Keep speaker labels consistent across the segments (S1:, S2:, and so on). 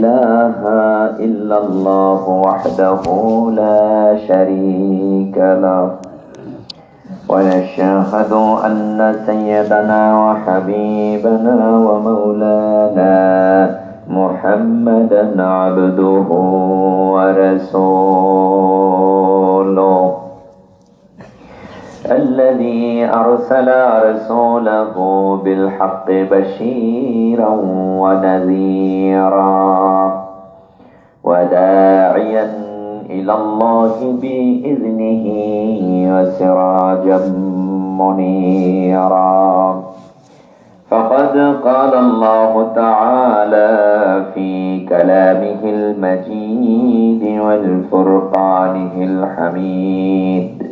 S1: إله إلا الله وحده لا شريك له ونشهد أن سيدنا وحبيبنا ومولانا محمدا عبده ورسوله الذي أرسل رسوله بالحق بشيرا ونذيرا وداعيا إلى الله بإذنه وسراجا منيرا فقد قال الله تعالى في كلامه المجيد والفرقانه الحميد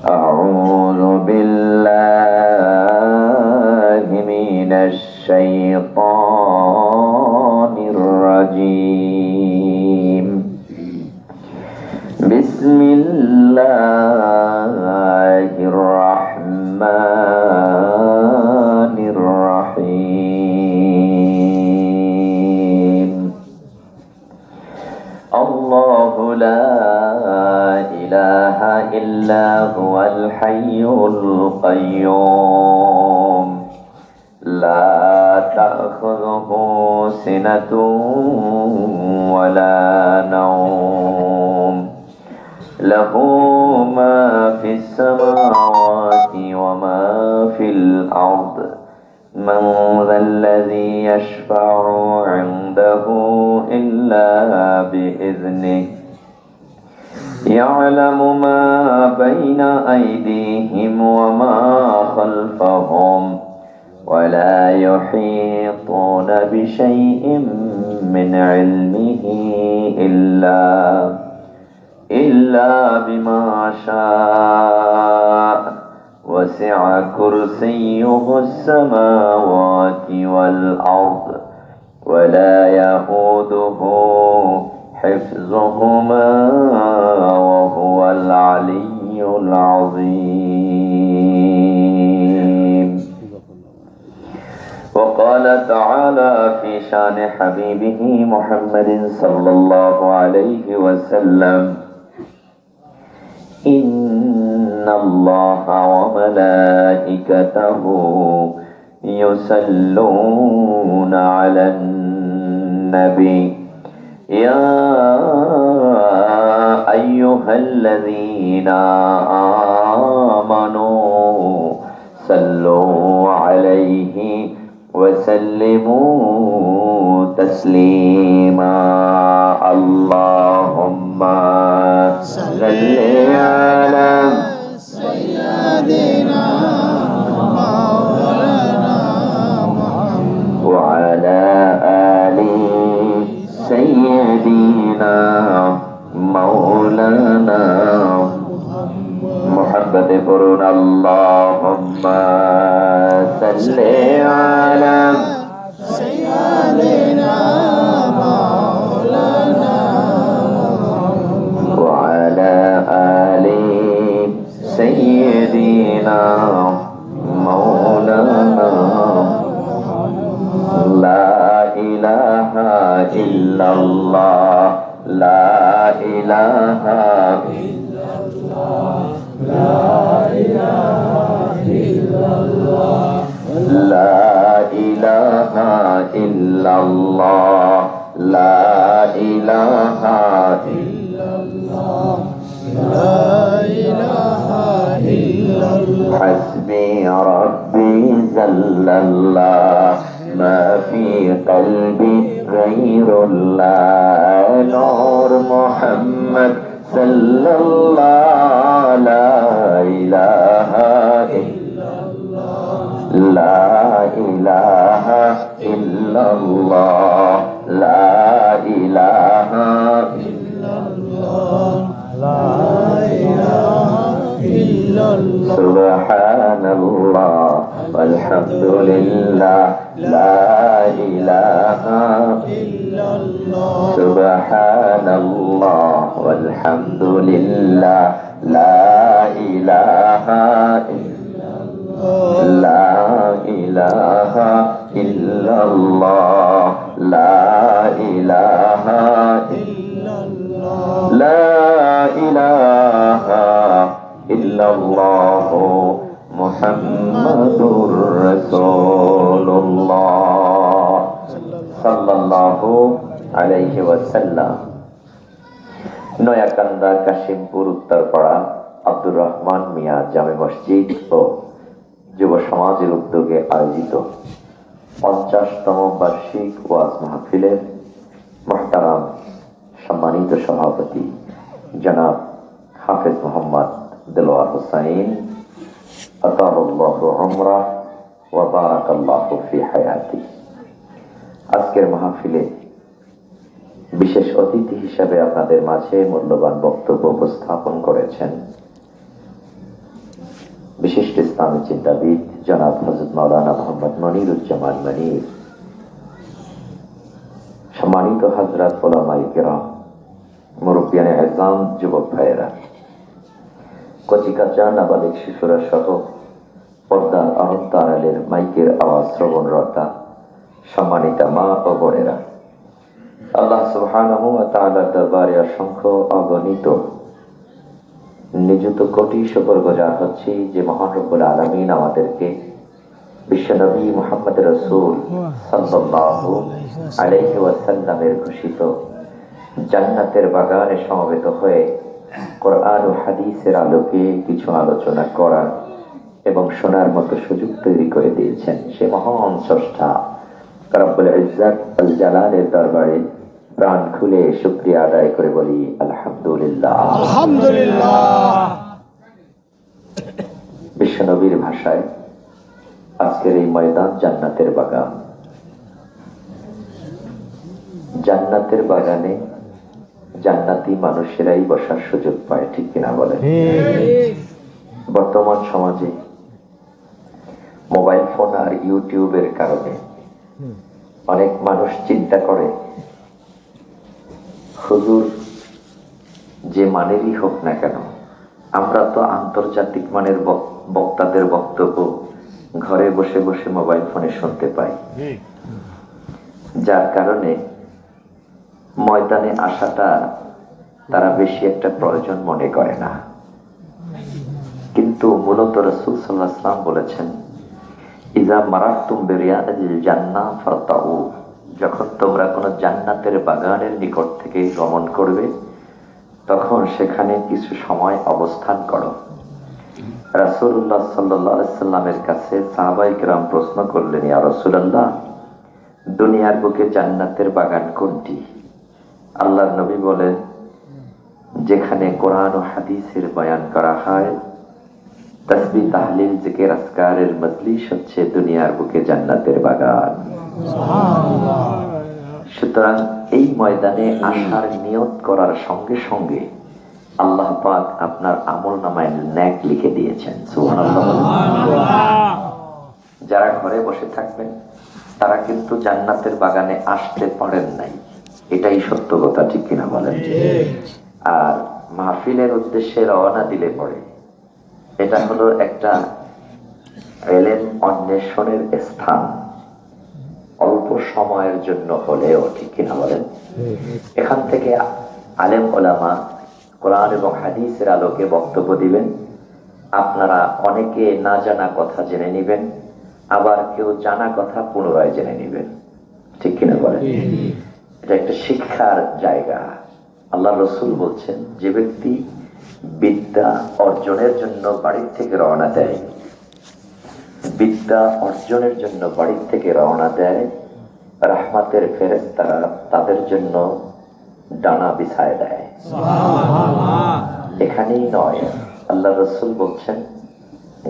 S1: أعوذ بالله من الشيطان الرجيم بسم الله الرحمن الرحيم الله لا إله إلا هو الحي القيوم لا تأخذه سنة ولا نوم له ما في السماوات وما في الأرض من ذا الذي يشفع عنده إلا بإذنه يعلم ما بين أيديهم وما خلفهم ولا يحيطون بشيء من علمه إلا بما شاء وسع كرسيه السماوات والأرض ولا يئوده حفظهما وهو العلي العظيم وقال تعالى في شان حبيبه محمد صلى الله عليه وسلم إن الله وملائكته يصلون على النبي يا أيها الذين آمنوا صلوا عليه وسلموا تسليما اللهم صل على سيدنا مولانا محمد وعلى آله سيدنا مولانا محمد قرون اللهم صل على سيدنا مولانا وعلى آل سيدنا مولانا لا إله إلا الله لا إله إلا الله لا إله إلا الله لا إله إلا الله لا إله إلا الله لا إله إلا الله حسبي ربي جل الله ما في قلبي غير الله نور محمد صلى الله لا إله إلا الله لا إله إلا الله لا إله إلا الله لا إله إلا الله سبحان الله والحمد لله لا إله إلا الله سبحان الله والحمد لله لا إله إلا الله لا إله ইলাহা ইল্লাল্লাহ লা ইলাহা ইল্লাল্লাহ লা ইলাহা ইল্লাল্লাহ মুহাম্মাদুর রাসূলুল্লাহ সাল্লাল্লাহু আলাইহি ওয়াসাল্লাম। নয়াকান্দা, কাশিমপুর, উত্তরপাড়া আব্দুর রহমান মিয়া জামে মসজিদ ও যুব সমাজের উদ্যোগে আয়োজিত 50তম বার্ষিক ওয়াজ মাহফিলের মুহতারাম সম্মানিত সভাপতি জনাব হাফেজ মোহাম্মদ দেলোয়ার হোসাইন আতাহুল্লাহু উমরাহ ওয়া বারাকাল্লাহু ফি হায়াতি, আজকের মাহফিলে বিশেষ অতিথি হিসেবে আপনাদের মাঝে মূল্যবান বক্তব্য উপস্থাপন করেছেন বিশিষ্ট ইসলামী চিন্তাবিদ জনাব হযরত মাওলানা মোহাম্মদ মনিরুজ্জামান মনির, সম্মানিত হযরত উলামায়ে কেরাম, মুরব্বিয়ানে আযম, যুবক ভাইয়েরা, কচিকাঁচা নাবালিগ শিশুরা সহ পর্দার আড়ালের মাইকের আওয়াজ শ্রবণরতা সম্মানিতা মা ও বোনেরা, আল্লাহ সুবহানাহু ওয়া তাআলার দরবারে অসংখ্য অগণিত নিযুত কোটি শুকরগুজার হচ্ছি যে মহান রব্বুল আলামিন আমাদেরকে বিশ্বনবী মুহাম্মদ রাসূল সাল্লাল্লাহু আলাইহি ওয়াসাল্লামের ঘোষিত জান্নাতের বাগানে সমবেত হয়ে কোরআন ও হাদিসের আলোকে কিছু আলোচনা করার এবং শোনার মতো সুযোগ তৈরি করে দিয়েছেন। সে মহান স্রষ্টা রব্বুল ইজ্জত আল জালালের দরবারে প্রাণ খুলে শুকরিয়া আদায় করে বলি আলহামদুলিল্লাহ। আলহামদুলিল্লাহ। বিশ্বনবীর ভাষায় আজকের এই ময়দান জান্নাতের বাগান। জান্নাতের বাগানে জান্নাতি মানুষেরাই বসার সুযোগ পায়, ঠিক কিনা বলেন? বর্তমান সমাজে মোবাইল ফোন আর ইউটিউবের কারণে অনেক মানুষ চিন্তা করে হুজুর যে মানেরই হোক না কেন, আমরা তো আন্তর্জাতিক মানের বক্তাদের বক্তব্য ঘরে বসে বসে মোবাইল ফোনে শুনতে পাই, যার কারণে ময়দানে আসাটা তারা বেশি একটা প্রয়োজন মনে করে না। কিন্তু মূলত রাসূল সাল্লাল্লাহু আলাইহি ওয়াসাল্লাম বলেছেন, ইযা মারাতুম বিরিয়াদিল জান্নাহ ফারতাউ, যখন তোমরা কোনো জান্নাতের বাগানের নিকট থেকে গমন করবে তখন সেখানে কিছু সময় অবস্থান করো। রাসূলুল্লাহ সাল্লাল্লাহু আলাইহি ওয়াসাল্লামের কাছে সাহাবায়ে কেরাম প্রশ্ন করলেন, ইয়া রাসূলুল্লাহ, দুনিয়ার বুকে জান্নাতের বাগান কোনটি? আল্লাহর নবী বলেন, যেখানে কোরআন ও হাদিসের বয়ান করা হয়, তাসবিহ, তাহলিল, জিকির, আজকারের মজলিস হচ্ছে দুনিয়ার বুকে জান্নাতের বাগান। সুতরাং এই ময়দানে আসার নিয়ত করার সঙ্গে সঙ্গে আল্লাহ পাক আপনার আমলনামায় নেক লিখে দিয়েছেন। সুবহানাল্লাহ। যারা ঘরে বসে থাকবেন তারা কিন্তু জান্নাতের বাগানে আসতে পারেন নাই, এটাই সত্য কথা, ঠিক কিনা বলেন? আর মাহফিলের উদ্দেশ্যে রওনা দিলে পরে এটা হলো একটা ইলম অন্বেষণের স্থান, অল্প সময়ের জন্য হলেও, ঠিক কিনা বলেন? এখান থেকে আলেম ওলামা কোরআন এবং হাদিসের আলোকে বক্তব্য দিবেন, আপনারা অনেকে না জানা কথা জেনে নিবেন, আবার কেউ জানা কথা পুনরায় জেনে নিবেন, ঠিক কিনা বলেন? এটা একটা শিক্ষার জায়গা। আল্লাহ রসুল বলছেন, যে ব্যক্তি বিদ্যা অর্জনের জন্য বাড়ির থেকে রওনা দেয়, বিদ্যা অর্জনের জন্য বাড়ির থেকে রওনা দেয়, রাহমাতের ফেরেশতারা তাদের জন্য ডানা বিছায় দেয়। এখানেই নয়, আল্লাহ রসুল বলছেন,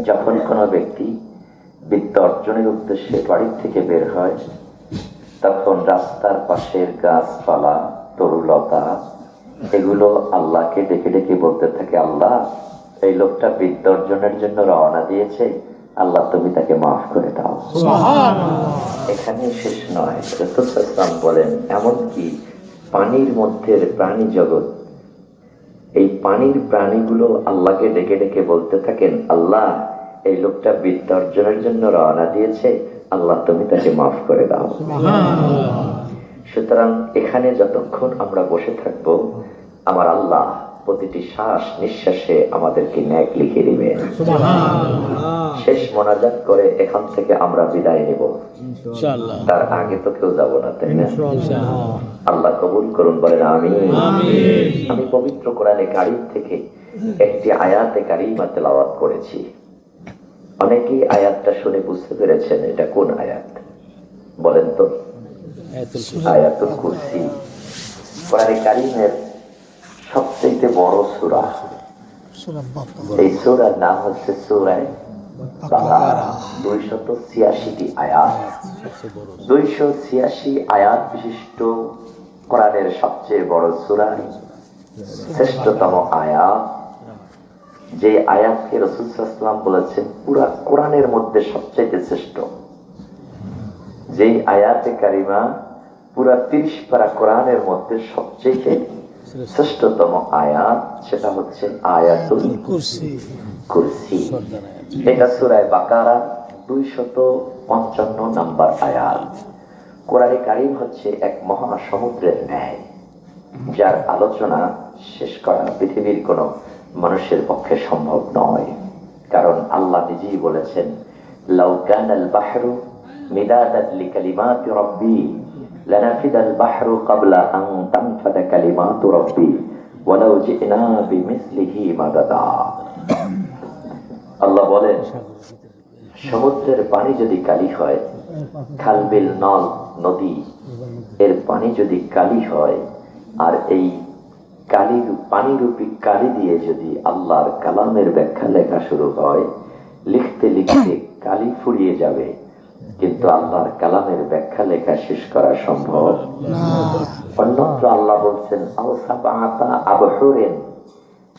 S1: যখন কোনো ব্যক্তি বিদ্যা অর্জনের উদ্দেশ্যে বাড়ির থেকে বের হয় তখন রাস্তার পাশের গাছপালা, তরুলতা, এগুলো আল্লাহকে ডেকে ডেকে বলতে থাকে, আল্লাহ, এই লোকটা বিদ্যা অর্জনের জন্য রওনা দিয়েছে, আল্লাহ তুমি তাকে মাফ করে দাও। এখানে শেষ নয়, রাসূল সাল্লাল্লাহু আলাইহি ওয়াসাল্লাম বলেন, এমনকি পানির মধ্যে প্রাণী জগৎ, এই পানির প্রাণীগুলো আল্লাহকে ডেকে ডেকে বলতে থাকেন, আল্লাহ, এই লোকটা বিদ্যা অর্জনের জন্য রওনা দিয়েছে, আল্লাহ তুমি তাকে মাফ করে দাও। সুতরাং এখানে যতক্ষণ আমরা বসে থাকবো, আমার আল্লাহ প্রতিটি শ্বাস নিঃশ্বাসে আমাদেরকে ন্যাক লিখে দিবেন। শেষ মোনাজাত করে এখান থেকে আমরা বিদায় নেব, তার আগে তো কেউ যাব না, তাই না? আল্লাহ কবুল করুন, বলেন আমিন। আমি পবিত্র কোরআনে কারীম থেকে একটি আয়াতে কারীমা তেলাওয়াত করেছি। অনেকেই আয়াতটা শুনে বুঝতে পেরেছেন এটা কোন আয়াত, বলেন তো? আয়াতুল কুরসি কোরআনে কারীমের সবচেয়ে বড় সূরা। এই সূরার নাম হচ্ছে সূরা বাকারা। 286টি আয়াত, 286 আয়াত বিশিষ্ট কোরআনের সবচেয়ে বড় সূরা, শ্রেষ্ঠতম আয়াত, যে আয়াতকে রাসূল সাল্লাল্লাহু আলাইহি ওয়াসাল্লাম বলেছেন পুরা কোরআনের মধ্যে সবচেয়ে শ্রেষ্ঠ। যে আয়াতে কারিমা পুরা 30 পারা কোরআনের মধ্যে সবচেয়ে শ্রেষ্ঠতম আয়াত, সেটা হচ্ছে আয়াতুল কুরসি। এটা সূরা বাকারা 255 নম্বর আয়াত। কোরআনে কারীম হচ্ছে এক মহাসমুদ্রের ন্যায়, যার আলোচনা শেষ করা পৃথিবীর কোন মানুষের পক্ষে সম্ভব নয়। কারণ আল্লাহ নিজেই বলেছেন, লাউ কানাল বাহরু মিদাদান লিকালিমাতি রাব্বি লানাফিদাল বাহরু ক্বাবলা আন তানফাদা কালিমাতু রাব্বি ওয়ালাউ জি'না বিমিসলিহি মাদাদা। আল্লাহ বলেন, সমুদ্রের পানি যদি কালি হয়, খালবিল নল নদী এর পানি যদি কালি হয়, আর এই কালি পানিরূপী কালি দিয়ে যদি আল্লাহর কালামের ব্যাখ্যা লেখা শুরু হয়, লিখতে লিখতে কালি ফুরিয়ে যাবে, কিন্তু আল্লাহর কালামের ব্যাখ্যা লেখা শেষ করা সম্ভব না। অন্যত্র আল্লাহ বলছেন,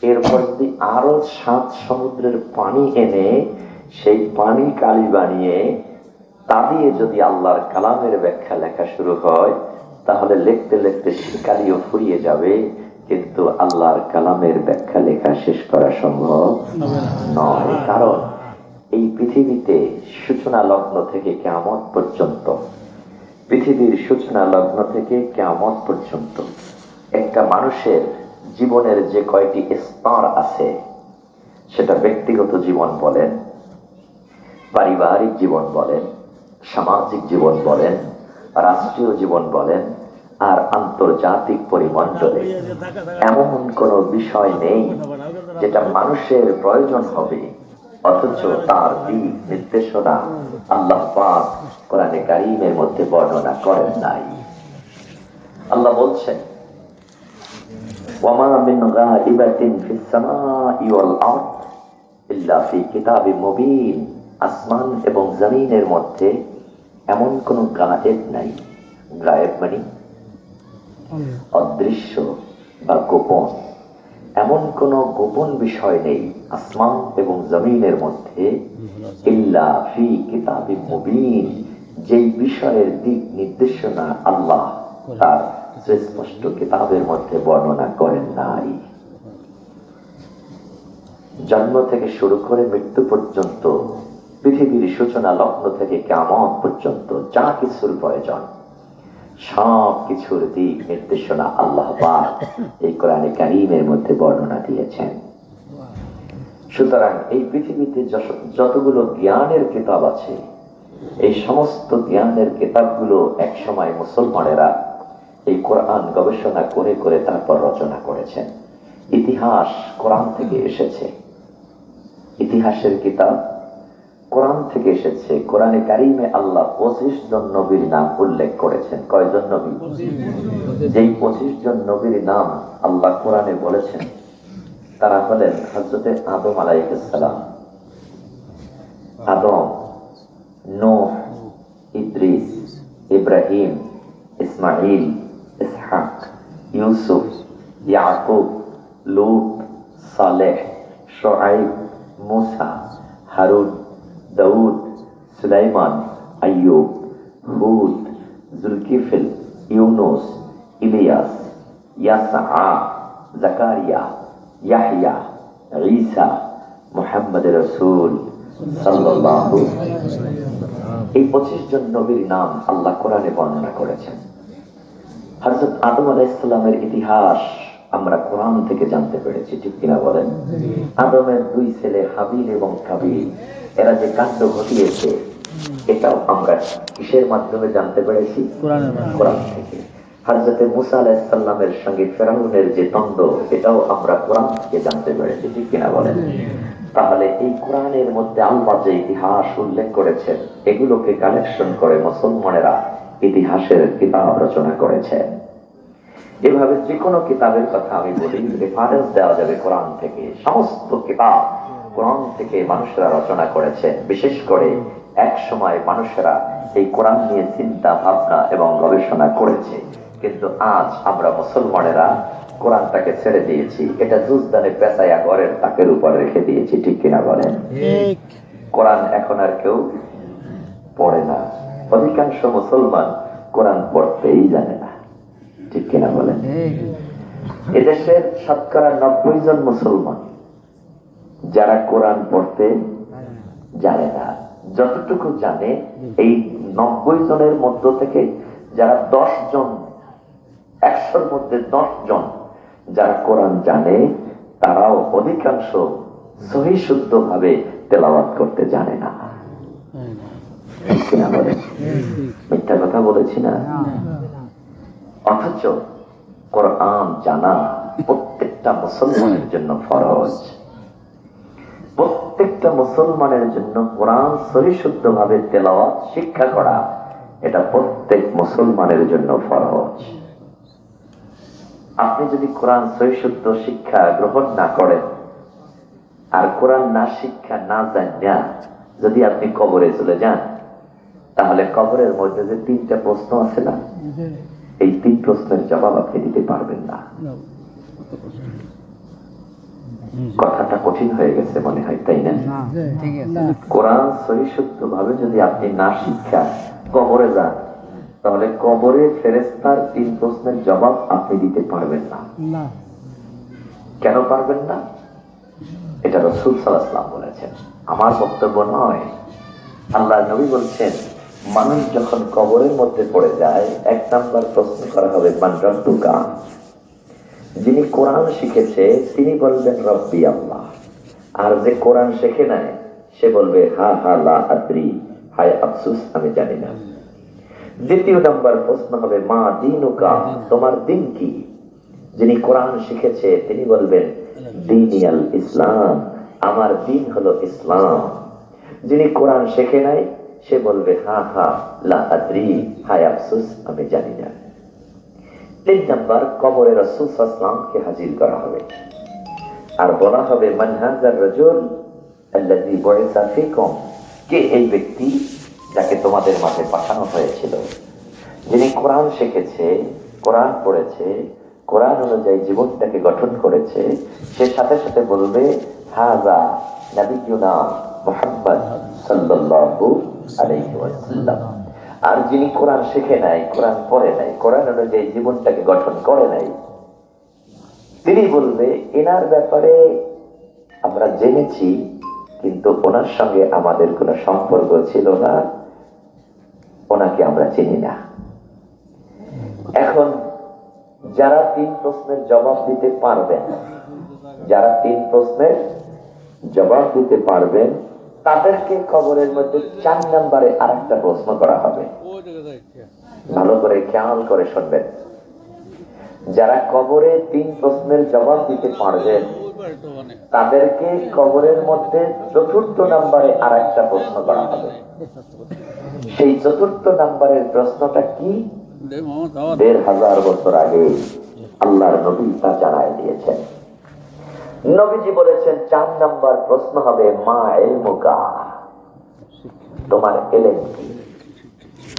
S1: এরপর যদি আরো 7 সমুদ্রের পানি এনে সেই পানি কালি বানিয়ে তা দিয়ে যদি আল্লাহর কালামের ব্যাখ্যা লেখা শুরু হয়, তাহলে লিখতে লিখতে সে কালিও ফুরিয়ে যাবে, কিন্তু আল্লাহর কালামের ব্যাখ্যা লেখা শেষ করা সম্ভব নয়। কারণ এই পৃথিবীতে সূচনা লগ্ন থেকে কিয়ামত পর্যন্ত, পৃথিবীর সূচনা লগ্ন থেকে কিয়ামত পর্যন্ত একটা মানুষের জীবনের যে কয়টি স্তর আছে, সেটা ব্যক্তিগত জীবন বলেন, পারিবারিক জীবন বলেন, সামাজিক জীবন বলেন, রাষ্ট্রীয় জীবন বলেন, আর আন্তর্জাতিক পরিমণ্ডলে এমন কোন বিষয় নেই যেটা মানুষের প্রয়োজন হবে অথচ তার দিক নির্দেশনা আল্লাহ পাক কোরআনে কারীমের মধ্যে বর্ণনা করেন নাই। আল্লাহ বলছেন, ওয়ামা মিন গায়িবাতিন ফিস সামাই ওয়াল আরদ ইল্লা ফি কিতাবিম মুবিন। আসমান এবং জমিনের মধ্যে এমন কোন গায়েব নাই। গায়েব মানে অদৃশ্য বা গোপন, এমন কোন গোপন বিষয় নেই আসমান এবং জমিনের মধ্যে, ইল্লা ফি কিতাবিম মুবিন, যেই বিষয়ের দিক নির্দেশনা আল্লাহ তার স্পষ্ট কিতাবের মধ্যে বর্ণনা করেন নাই। জন্ম থেকে শুরু করে মৃত্যু পর্যন্ত, পৃথিবীর সূচনা লগ্ন থেকে কিয়ামত পর্যন্ত যা কিছুর প্রয়োজন, সব কিছুর দিক নির্দেশনা আল্লাহ পাক এই কোরআনে কারীমের মধ্যে বর্ণনা দিয়েছেন। সুতরাং এই পৃথিবীতে যতগুলো জ্ঞানের কিতাব আছে, এই সমস্ত জ্ঞানের কিতাবগুলো একসময় মুসলমানেরা এই কোরআন গবেষণা করে করে তারপর রচনা করেছেন। ইতিহাস কোরআন থেকে এসেছে, ইতিহাসের কিতাব কোরআন থেকে এসেছে। কোরআনে কারীমে আল্লাহ 25 জন নবীর নাম উল্লেখ করেছেন। কয়জন নবী? যেই 25 জন নবীর নাম আল্লাহ কোরআনে বলেছেন, তারা হলেন হযরতে আদম আলাইহিস সালাম, আদম, নূহ, ইদ্রিস, ইব্রাহিম, ইসমাঈল, ইসহাক, ইউসুফ, ইয়াকুব, লূত, সালেহ, শুআয়ব, মুসা, হারুন, দাউদ, সুলাইমান, আইয়ুব, হুদ, জুলকিফল, ইউনুস, ইলিয়াস, ইয়াসা, জাকারিয়া, ইয়াহইয়া, ঈসা, মুহাম্মদ রাসূল সাল্লাল্লাহু। এই 25 জন নবীর নাম আল্লাহ কোরআনে বর্ণনা করেছেন। হযরত আদম আলাইহিস সালামের ইতিহাস আমরা কোরআন থেকে জানতে পেরেছি, ঠিক কিনা বলেন? আদমের 2 ছেলে হাবিল এবং কাবিল, এরা যে কাণ্ড ঘটিয়েছে এটাও আমরা কিসের মাধ্যমে জানতে পেরেছি? কোরআন থেকে। হযরত মুসা আলাইহিস সালামের সঙ্গে ফেরাউনের যে দ্বন্দ্ব, এটাও আমরা কোরআন থেকে জানতে পেরেছি, ঠিক কিনা বলেন? তাহলে এই কোরআনের মধ্যে আল্লাহ যে ইতিহাস উল্লেখ করেছেন, এগুলোকে কালেকশন করে মুসলমানেরা ইতিহাসের কিতাব রচনা করেছেন। এভাবে যে কোনো কিতাবের কথা আমি বলি, রেফারেন্স দেওয়া যাবে কোরআন থেকে। সমস্ত কিতাব কোরআন থেকে মানুষেরা রচনা করেছেন। বিশেষ করে এক সময় মানুষেরা এই কোরআন নিয়ে চিন্তা ভাবনা এবং গবেষণা করেছে, কিন্তু আজ আমরা মুসলমানেরা কোরআনটাকে ছেড়ে দিয়েছি, এটা জুজদানে পেঁচাইয়া ঘরের তাকের উপর রেখে দিয়েছি, ঠিক কিনা বলেন? কোরআন এখন আর কেউ পড়ে না। অধিকাংশ মুসলমান কোরআন পড়তেই জানে না, ঠিক কিনা বলেন? এদেশের শতকরা 90 জন মুসলমান যারা কোরআন পড়তে জানে না। যতটুকু জানে, এই 90 জনের মধ্য থেকে যারা 10 জন, 100-র মধ্যে 10 জন যারা কোরআন জানে, তারাও অধিকাংশ সহি শুদ্ধ ভাবে তেলাওয়াত করতে জানে না, ঠিক কিনা বলেন? মিথ্যা কথা বলেছি না? অথচ কোরআন জানা প্রত্যেকটা মুসলমানের জন্য ফরজ। প্রত্যেকটা মুসলমানের জন্য কোরআন সহি শুদ্ধ ভাবে তেলাওয়াত শিক্ষা করা, এটা প্রত্যেক মুসলমানের জন্য ফরজ। আপনি যদি কোরআন সহি শুদ্ধ শিক্ষা গ্রহণ না করেন, আর কোরআন না শিক্ষা না জানা যদি আপনি কবরে চলে যান, তাহলে কবরের মধ্যে যে 3টা প্রশ্ন আছে না, এই 3 প্রশ্নের জবাব আপনি দিতে পারবেন না। কথাটা কঠিন হয়ে গেছে মনে হয়, তাই না? কোরআন সহি শুদ্ধ ভাবে যদি আপনি না শিক্ষা কবরে যান, তাহলে কবরে ফেরেশতার 3 প্রশ্নের জবাব আপনি দিতে পারবেন না। কেন পারবেন না? এটা রাসূল সাল্লাল্লাহু আলাইহি ওয়াসাল্লাম বলেছেন, আমার বক্তব্য নয়। আল্লাহর নবী বলছেন, মানুষ যখন কবরের মধ্যে পড়ে যায়, 1 নাম্বার প্রশ্ন করা হবে, মান রাব্বুকা। যিনি কোরআন শিখেছে তিনি বলবেন রব্বি আল্লাহ, আর যে কোরআন শেখে নাই সে বলবে হা হা লা আদ্রি, হায় আফসোস আমি জানি না। 2 নাম্বার প্রশ্ন হবে মা দীনুকা, তোমার দিন কি? যিনি কোরআন শিখেছে তিনি বলবেন দীনি আল ইসলাম, আমার দিন হলো ইসলাম। যিনি কোরআন শেখে নাই সে বলবে হা হা লা আদ্রি, হায় আফসোস আমি জানি না। 3 নাম্বার, কবরে রাসূল সাল্লাল্লাহু আলাইহি ওয়াসাল্লামকে হাজির করা হবে, আর বলা হবে মান হাযার রাজুল আল্লাযী বুইসা ফীকুম, কে এই ব্যক্তি যাকে তোমাদের মাঝে পাঠানো হয়েছিল? যিনি কোরআন শিখেছে, কোরআন পড়েছে, কোরআন অনুযায়ী জীবনটাকে গঠন করেছে, সে সাথে সাথে বলবে হাযা নবিয়ুনা মুহাম্মদ সাল্লাল্লাহু আলাইহি ওয়াসাল্লাম। আর যিনি কোরআন শিখে নাই, কোরআন পড়ে নাই, কোরআন অনুযায়ী জীবনটাকে গঠন করে নাই, তিনি বলবে এনার ব্যাপারে আমরা জেনেছি, কিন্তু ওনার সঙ্গে আমাদের কোনো সম্পর্ক ছিল না, ওনাকে আমরা চিনি না। এখন যারা 3 প্রশ্নের জবাব দিতে পারবেন, যারা 3 প্রশ্নের জবাব দিতে পারবেন, তাদেরকে কবরের মধ্যে 4 নম্বরে আরেকটা প্রশ্ন করা হবে। ভালো করে খেয়াল করে শুনবেন। যারা কবরে 3 প্রশ্নের জবাব দিতে পারবেন, তাদেরকে কবরের মধ্যে 4র্থ নম্বরে আরেকটা প্রশ্ন করা হবে। সেই 4র্থ নম্বরের প্রশ্নটা কি? 1500 বছর আগে আল্লাহর নবী তা জানায় দিয়েছেন। নবীজি বলেছেন 4 নাম্বার প্রশ্ন হবে মা ইলমুকা, তোমার ইলম কি,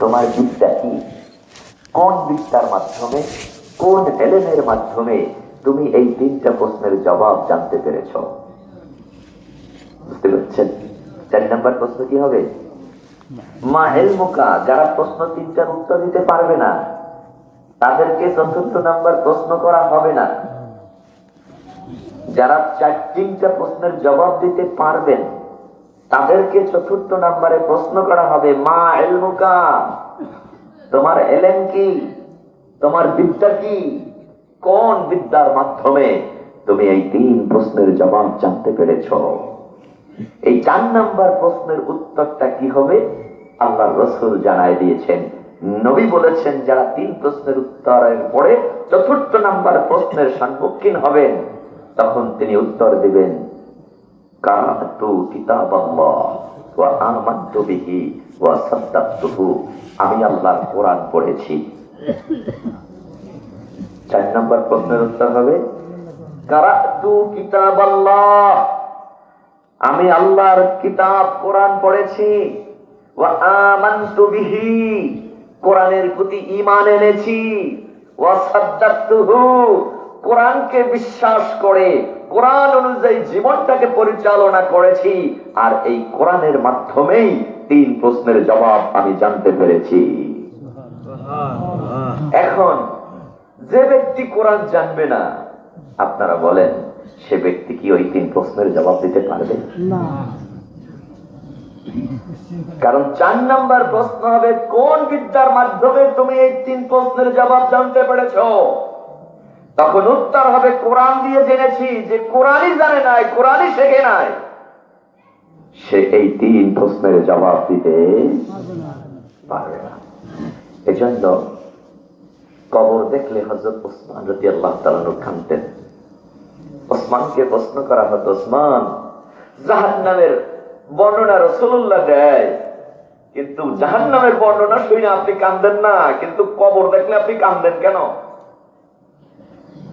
S1: তোমার বিদ্যা কি, কোন বিদ্যার মাধ্যমে, কোন ইলমের মাধ্যমে তুমি এই 3টা প্রশ্নের জবাব জানতে পেরেছ? বুঝতে পারছেন? 4 নাম্বার প্রশ্ন কি হবে? মা ইলমুকা। যারা প্রশ্ন 3টার উত্তর দিতে পারবে না, তাদেরকে 4র্থ নাম্বার প্রশ্ন করা হবে না। যারা 3টা প্রশ্নের জবাব দিতে পারবেন, তাদেরকে ৪র্থ নম্বরে প্রশ্ন করা হবে, মা ইলমুকা, তোমার এলেম কি, তোমার বিদ্যা কি, কোন বিদ্যার মাধ্যমে তুমি এই ৩ প্রশ্নের জবাব জানতে পেরেছ? এই ৪ নম্বর প্রশ্নের উত্তরটা কি হবে আল্লাহর রাসূল জানায় দিয়েছেন। নবী বলেছেন, যারা ৩ প্রশ্নের উত্তরের পরে ৪র্থ নম্বর প্রশ্নের সম্মুখীন হবেন, তখন তিনি উত্তর দিবেন, কারাতু কিতাবাল্লাহ ওয়া আমানতু বিহি ওয়া সাদ্দাকতুহু, আমি আল্লাহর কোরআন পড়েছি। ৪ নম্বর প্রশ্নের উত্তর হবে, কারাতু কিতাবাল্লাহ, আমি আল্লাহর কিতাব কোরআন পড়েছি, ওয়া আমানতু বিহি, কোরআনের প্রতি ঈমান এনেছি, ওয়া সাদ্দাকতুহু, কোরআনকে বিশ্বাস করে কোরআন অনুযায়ী জীবনটাকে পরিচালনা করেছি, আর এই কোরআনের মাধ্যমেই ৩ প্রশ্নের জবাব আমি জানতে পেরেছি। এখন যে ব্যক্তি কোরআন জানবে না, আপনারা বলেন সে ব্যক্তি কি ওই ৩ প্রশ্নের জবাব দিতে পারবে? না। কারণ ৪ নম্বর প্রশ্ন হবে, কোন বিদ্যার মাধ্যমে তুমি এই ৩ প্রশ্নের জবাব জানতে পেরেছ? তখন উত্তর হবে, কোরআন দিয়ে জেনেছি। যে কোরআনই জানে নাই, কোরআনই শেখে নাই, সে এই ৩ প্রশ্নের জবাব দিতে পারবে না। এজন্য কবর দেখলে হযরত ওসমান রাদিয়াল্লাহু তাআলা আনহু কাঁদতেন। ওসমানকে প্রশ্ন করা হতো, ওসমান, জাহান্নামের বর্ণনা রাসূলুল্লাহ দেয়, কিন্তু জাহান্নামের বর্ণনা শুনে আপনি কাঁদেন না, কিন্তু কবর দেখলে আপনি কাঁদেন কেন?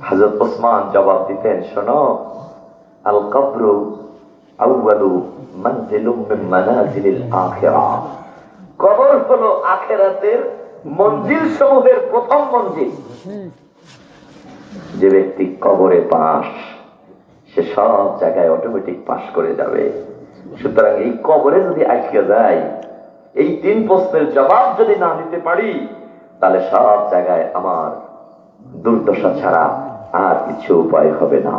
S1: হযরত ওসমান জবাব দিতেন, শোনো, আল কবরু আউয়ালু মানজিলুম মিন মানাজিলিল আখিরাহ, কবর হলো আখিরাতের মঞ্জিল সমূহের প্রথম মঞ্জিল। যে ব্যক্তি কবরে পাস, সে সব জায়গায় অটোমেটিক পাস করে যাবে। সুতরাং এই কবরে যদি আটকে যায়, এই ৩ প্রশ্নের জবাব যদি না দিতে পারি, তাহলে সব জায়গায় আমার দুর্দশা ছাড়া আর কিছু উপায় হবে না।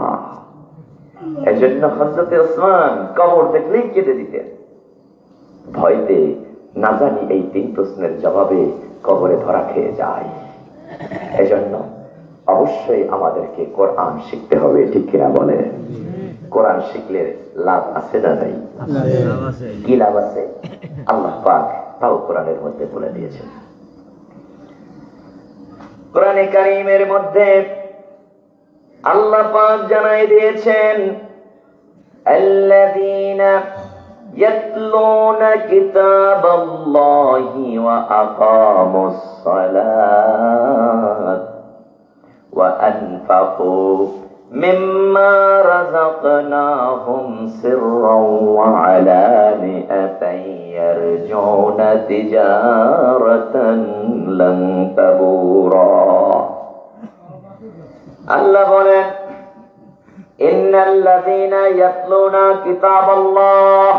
S1: এজন্য হযরত ওসমান কবর দেখলেই কেঁদে দিতেন, ভয়তে না জানি এই ৩ প্রশ্নের জবাবে কবরে ধরা খেয়ে যায়। এজন্য অবশ্যই আমাদেরকে কোরআন শিখতে হবে, ঠিক কিনা বলে? কোরআন শিখলে লাভ আছে না নাই? কি লাভ আছে? আল্লাহ পাক তাও কোরআনের মধ্যে বলে দিয়েছেন। কোরআনে কারীমের মধ্যে আল্লাহ পাক জানাই দিয়েছেন, আল্লাযীনা ইয়াতলুনা কিতাবাল্লাহি ওয়া আকামুস সালাত ওয়া আনফাকু মিম্মা রাযাকনাহুম সিররাও ওয়া আলানিয়াতান ইয়ারজুনা তিজারাতান লান তাবুরা। আল্লাহ বলেন, ইন্নাল্লাযীনা ইয়াতলুনা কিতাবাল্লাহ,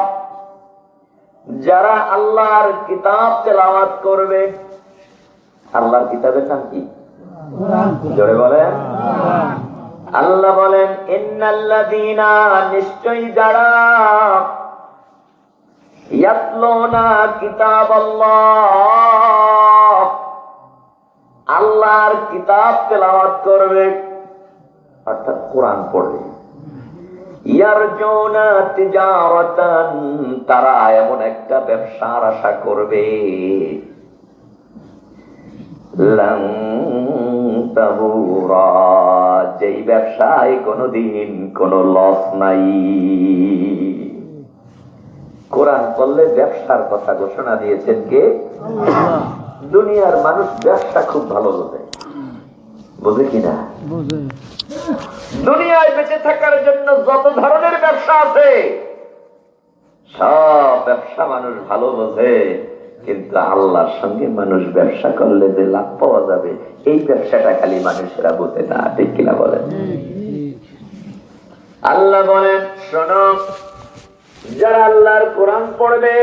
S1: যারা আল্লাহর কিতাব তেলাওয়াত করবে। আল্লাহর কিতাবের নাম কি? কোরআন। জোরে বলেন। আল্লাহ বলেন, ইন্নাল্লাযীনা, নিশ্চয়ই যারা, ইয়াতলুনা কিতাবাল্লাহ, আল্লাহর কিতাব তেলাওয়াত করবে, অর্থাৎ কোরআন পড়বে। ইয়ারজুনা তিজারাতান, তারা এমন একটা ব্যবসার আশা করবে, লান তাবুরা, যেই ব্যবসায় কোনদিন কোন লস নাই। কোরআন পড়লে ব্যবসার কথা ঘোষণা দিয়েছেন কে? আল্লাহ। দুনিয়ার মানুষ ব্যবসা খুব ভালো বোঝে, বোঝে কিনা? দুনিয়ায় বেঁচে থাকার জন্য যত ধরনের ব্যবসা আছে, সব ব্যবসা মানুষ ভালো বোঝে, কিন্তু আল্লাহর সঙ্গে মানুষ ব্যবসা করলে যে লাভ পাওয়া যাবে, এই ব্যবসাটা খালি মানুষেরা বোঝে না, ঠিক কিনা বলেন? আল্লাহ বলেন, শোনো, যারা আল্লাহর কোরআন পড়বে,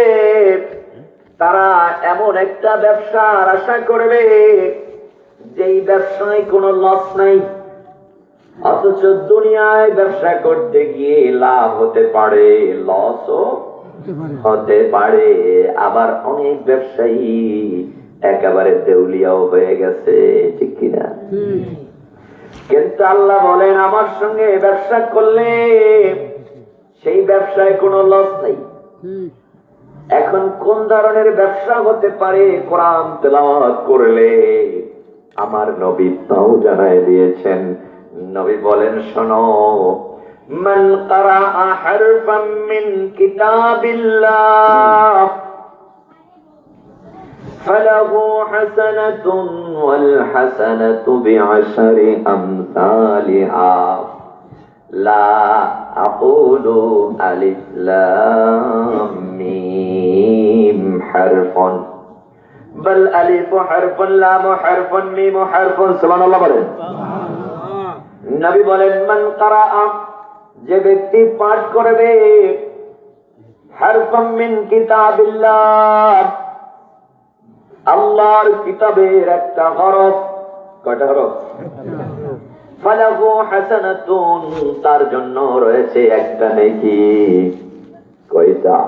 S1: তারা এমন একটা ব্যবসার আশা করবে যেই ব্যবসায় কোনো লস নাই, অথচ দুনিয়ায় ব্যবসা করতে গিয়ে লাভ হতে পারে, লসও হতে পারে। আবার অনেক ব্যবসায়ী একেবারে দেউলিয়াও হয়ে গেছে, ঠিক কিনা? কিন্তু আল্লাহ বলেন আমার সঙ্গে ব্যবসা করলে সেই ব্যবসায় কোনো লস নেই। এখন কোন ধরনের ব্যবসা হতে পারে? কোরআন তেলাওয়াত করলে আমার নবী তাও জানায় দিয়েছেন। নবী বলেন, শোনো, মান ক্বারাআ হারফাম মিন কিতাবিল্লাহ ফালাহু হাসানাতুন ওয়াল হাসানাতু বিআশরি আমসালিহা লা আকুলু আলিফ লাম মিম হারফুন বাল আলিফু হারফুন লাম হারফুন মিম হারফুন। সুবহানাল্লাহ বলেন। নবী বলেন, মান ক্বারাআ, যে ব্যক্তি পাঠ করবে, হারফাম মিন কিতাবিল্লাহ, আল্লাহর কিতাবের একটা হরফ। কয়টা হরফ? ফালাহু হাসানাতুন, তার জন্য রয়েছে একটা নেকি। কয়টা?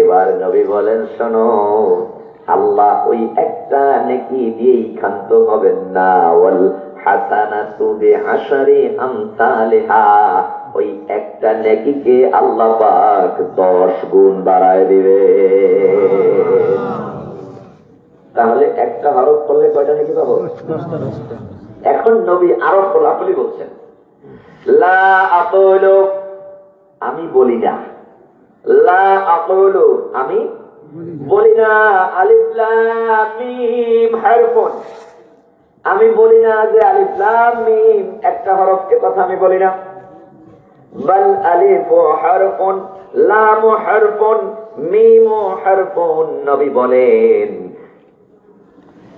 S1: এবার নবী বলেন, শোনো, আল্লাহ ওই একটা নেকি দিয়েই ক্ষান্ত হবেন না। ওয়াল হাসানাতু বিআশরি আমসালিহা, ওই একটা নেকিকে আল্লাহ পাক 10 গুণ বাড়ায় দিবে। তাহলে একটা হরফ করলে কয়টা নেকি পাবো? এখন নবী আরো খোলাখুলি বলছেন, লা আকুলু, আমি বলি না, লা আকুলু, আমি বলি না, আলিফ লাম মিম হারফুন, আমি বলি না যে আলিফ লাম মিম একটা হরফ, এ কথা আমি বলি না। বাল আলিফু হারফুন লাম হারফুন মিম হারফুন, নবী বলেন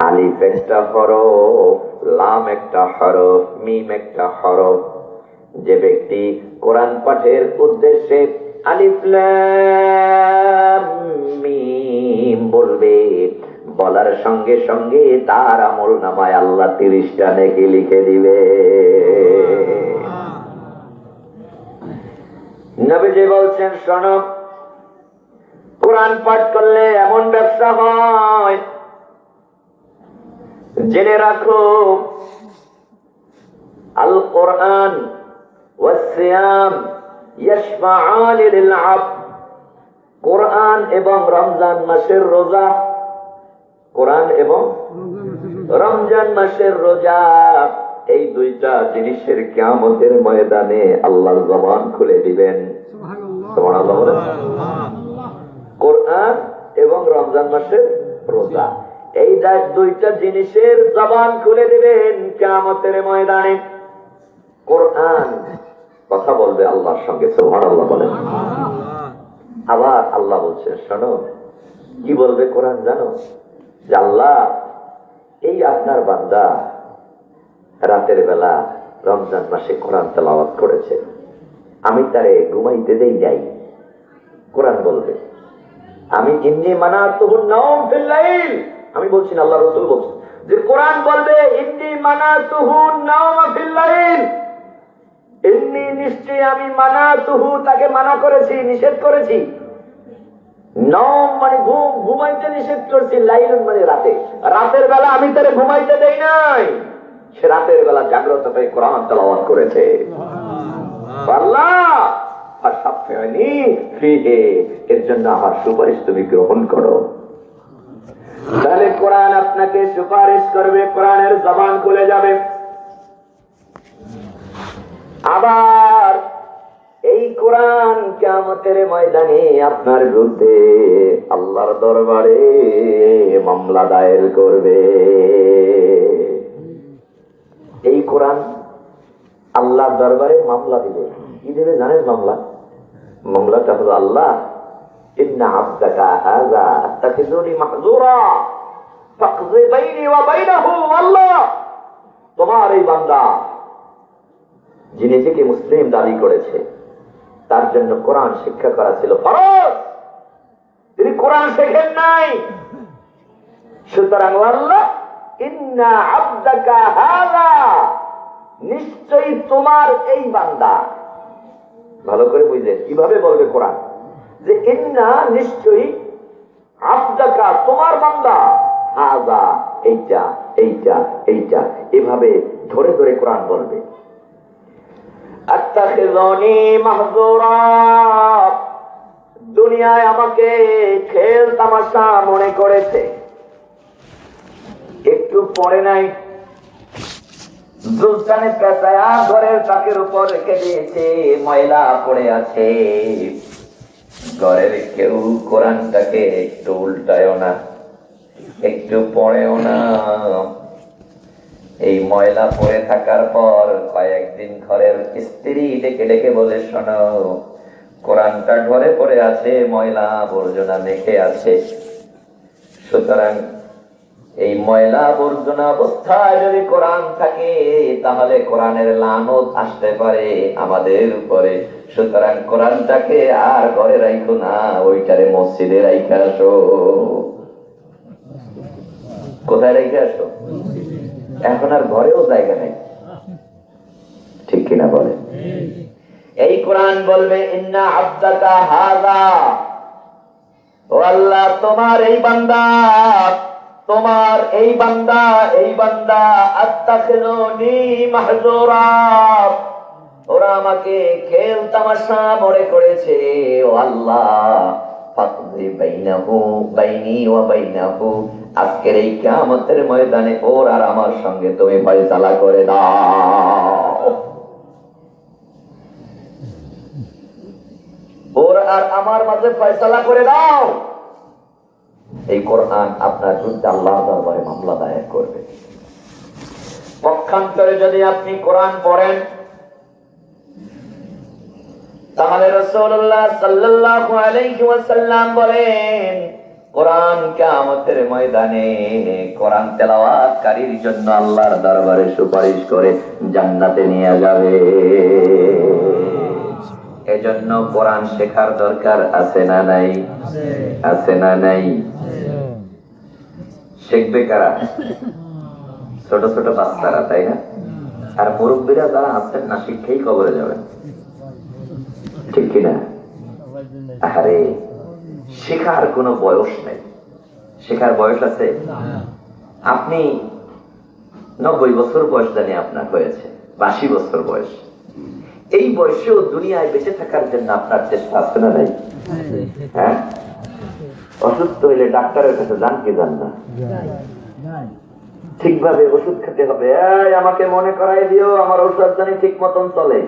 S1: আলিফ একটা হরফ, লাম একটা হরফ, মিম একটা হরফ। যে ব্যক্তি কোরআন পাঠের উদ্দেশ্যে আলিফ লাম মিম বলবে, বলার সঙ্গে সঙ্গে তার আমল নামায় আল্লাহ 30টা নেকি লিখে দিবে। নবীজি বলছেন, শোনো, কোরআন পাঠ করলে এমন ব্যবসা হয়, জেনে রাখো, আল কোরআন ওয়াস সিয়াম ইয়াশফাআন লিল আবদ, কোরআন এবং রমজান মাসের রোজা, কোরআন এবং রমজান মাসের রোজা, এই দুইটা জিনিসের কিয়ামতের ময়দানে আল্লাহর জবান খুলে দিবেন। সুবহানাল্লাহ বলেন। কোরআন এবং রমজান মাসের রোজা, এই দুইটা জিনিসের জবান খুলে দিবেন কিয়ামতের ময়দানে। কোরআন কথা বলবে আল্লাহর সঙ্গে, সুবহানাল্লাহ বলেন। আবার আল্লাহ বলছেন, শোনো, কি বলবে কোরআন জানো? যে আল্লাহ, এই আপনার বান্দা রাতের বেলা রমজান মাসে কোরআন তেলাওয়াত করেছে, আমি তারে ঘুমাইতে দেই নাই। কোরআন বলবে, আমি ইন্নী মানাতুহুন নাওম ফিল লাইল, আমি বলছি না, আল্লাহ রাসূল বলছেন যে কোরআন বলবে ইন্নী মানাতুহুন নাওম ফিল লাইল, ইন্নী নিশ্চয় আমি মানাতুহু, তাকে মানা করেছি, নিষেধ করেছি। নাওম মানে ঘুম, ঘুমাইতে নিষেধ করছি। লাইলুন মানে রাতে, রাতের বেলা আমি তারে ঘুমাইতে দেই নাই, সে রাতের বেলা জাগ্রত হয়ে কোরআন তেলাওয়াত করেছে। আল্লাহ ফাসাফিনি ফিহি, এর জন্য আমার সুপারিশ তুমি গ্রহণ করো। তাহলে কোরআন আপনাকে সুপারিশ করবে, কোরআনের জবান খুলে যাবে। আবার এই কোরআন কিয়ামতের ময়দানে আপনার বিরুদ্ধে আল্লাহর দরবারে মামলা দায়ের করবে। এই কোরআন আল্লাহর দরবারে মামলা দিবে। কি দেবে জানেন মামলা? মামলাটা হলো, আল্লাহ ইন্না আবদাকা হাযা আত্তাখিযুনি মাহযুরা ফাকযি বাইনি ওয়া বাইনাহু, আল্লাহ তোমার এই বান্দা যিনি নিজেকে মুসলিম দাবি করেছে, তার জন্য কোরআন শিক্ষা করা ছিল ফরজ, তিনি কোরআন শেখেন নাই। সুতরাং আল্লাহ ইন্না আবদাকা হাযা, নিশ্চয়ই তোমার এই বান্দা। ভালো করে বুঝলেন কিভাবে বলবে কোরআন? যে ইন্না নিশ্চয়ই আব্দাকা তোমার বান্দা হাযা এইটা এইটা এইটা, এভাবে ধরে ধরে কোরআন বলবে। আত্তাখিযুনি মাহজুরা, দুনিয়ায় আমাকে খেল তামাশা মনে করেছে, একটু পড়ে নাই, জুলতানে পেঁচায়া ঘরের তাকের উপর রেখে দিয়েছে, ময়লা পড়ে আছে, ঘরের কেউ কোরআনটাকে একটু উল্টায়ও না, একটু পড়েও না। এই ময়লা পড়ে থাকার পর কয়েকদিন ঘরের স্ত্রী ডেকে ডেকে বলে, শোনো, কোরআনটা ঘরে পড়ে আছে, ময়লা আবর্জনা মেখে আছে, সুতরাং এই ময়লা আবর্জনা অবস্থায় যদি কোরআন থাকে তাহলে কোরআনের লানত আসতে পারে আমাদের উপরে, সুতরাং কোরআনটাকে আর ঘরে রাখো না, ওইটারে মসজিদে রাইখে আসো। কোথায় রেখে আসো? এখন আর ঘরেও জায়গা নেই, ঠিক কিনা বলে? এই কোরআন বলবে, ইন্না আব্দাকা হাযা, ও আল্লাহ তোমার এই বান্দা, তোমার এই বান্দা, এই বান্দা আত্তাখিযুনি মাহজুরা, ওরা আমাকে খেল তামাশা মনে করেছে। ও আল্লাহ, ফাকদি বাইনি ওয়া বাইনাহু, আজকের এই কিয়ামতের ময়দানে ওর আর আমার সঙ্গে তুমি ফয়সালা করে দাও, ওর আর আমার মাঝে ফয়সালা করে দাও। এই কোরআন আপনার বিরুদ্ধে আল্লাহর দরবারে মামলা দায়ের করবে। পক্ষান্তরে যদি আপনি কোরআন পড়েন তাহলে রাসূলুল্লাহ সাল্লাল্লাহু আলাইহি ওয়াসাল্লাম বলেন, কোরআন কিয়ামতের ময়দানে কোরআন তেলাওয়াতকারীর জন্য আল্লাহর দরবারে সুপারিশ করে জান্নাতে নিয়ে যাবে। এজন্য কোরআন শেখার দরকার আছে না নাই? আছে না নাই? শিখবে কারা? ছোট ছোট বাচ্চারা, তাই না? আর মুরব্বীরা যারা আছেন না, শিক্ষাই কবরে যাবেন, ঠিক কিনা? আরে শেখার কোনো বয়স নেই, শেখার বয়স আছে? আপনি 90 বছর বয়স জানি আপনার হয়েছে, 82 বছর বয়স, এই বয়সেও দুনিয়ায় বেঁচে থাকার জন্য আপনার চেষ্টা আছে না নাই? হ্যাঁ, অসুস্থ হইলে ডাক্তারের কাছে যান কি যান না? ঠিকভাবে ওষুধ খেতে হবে, এই আমাকে মনে করাই দিও আমার ওষুধ জানি ঠিক মতন চলে,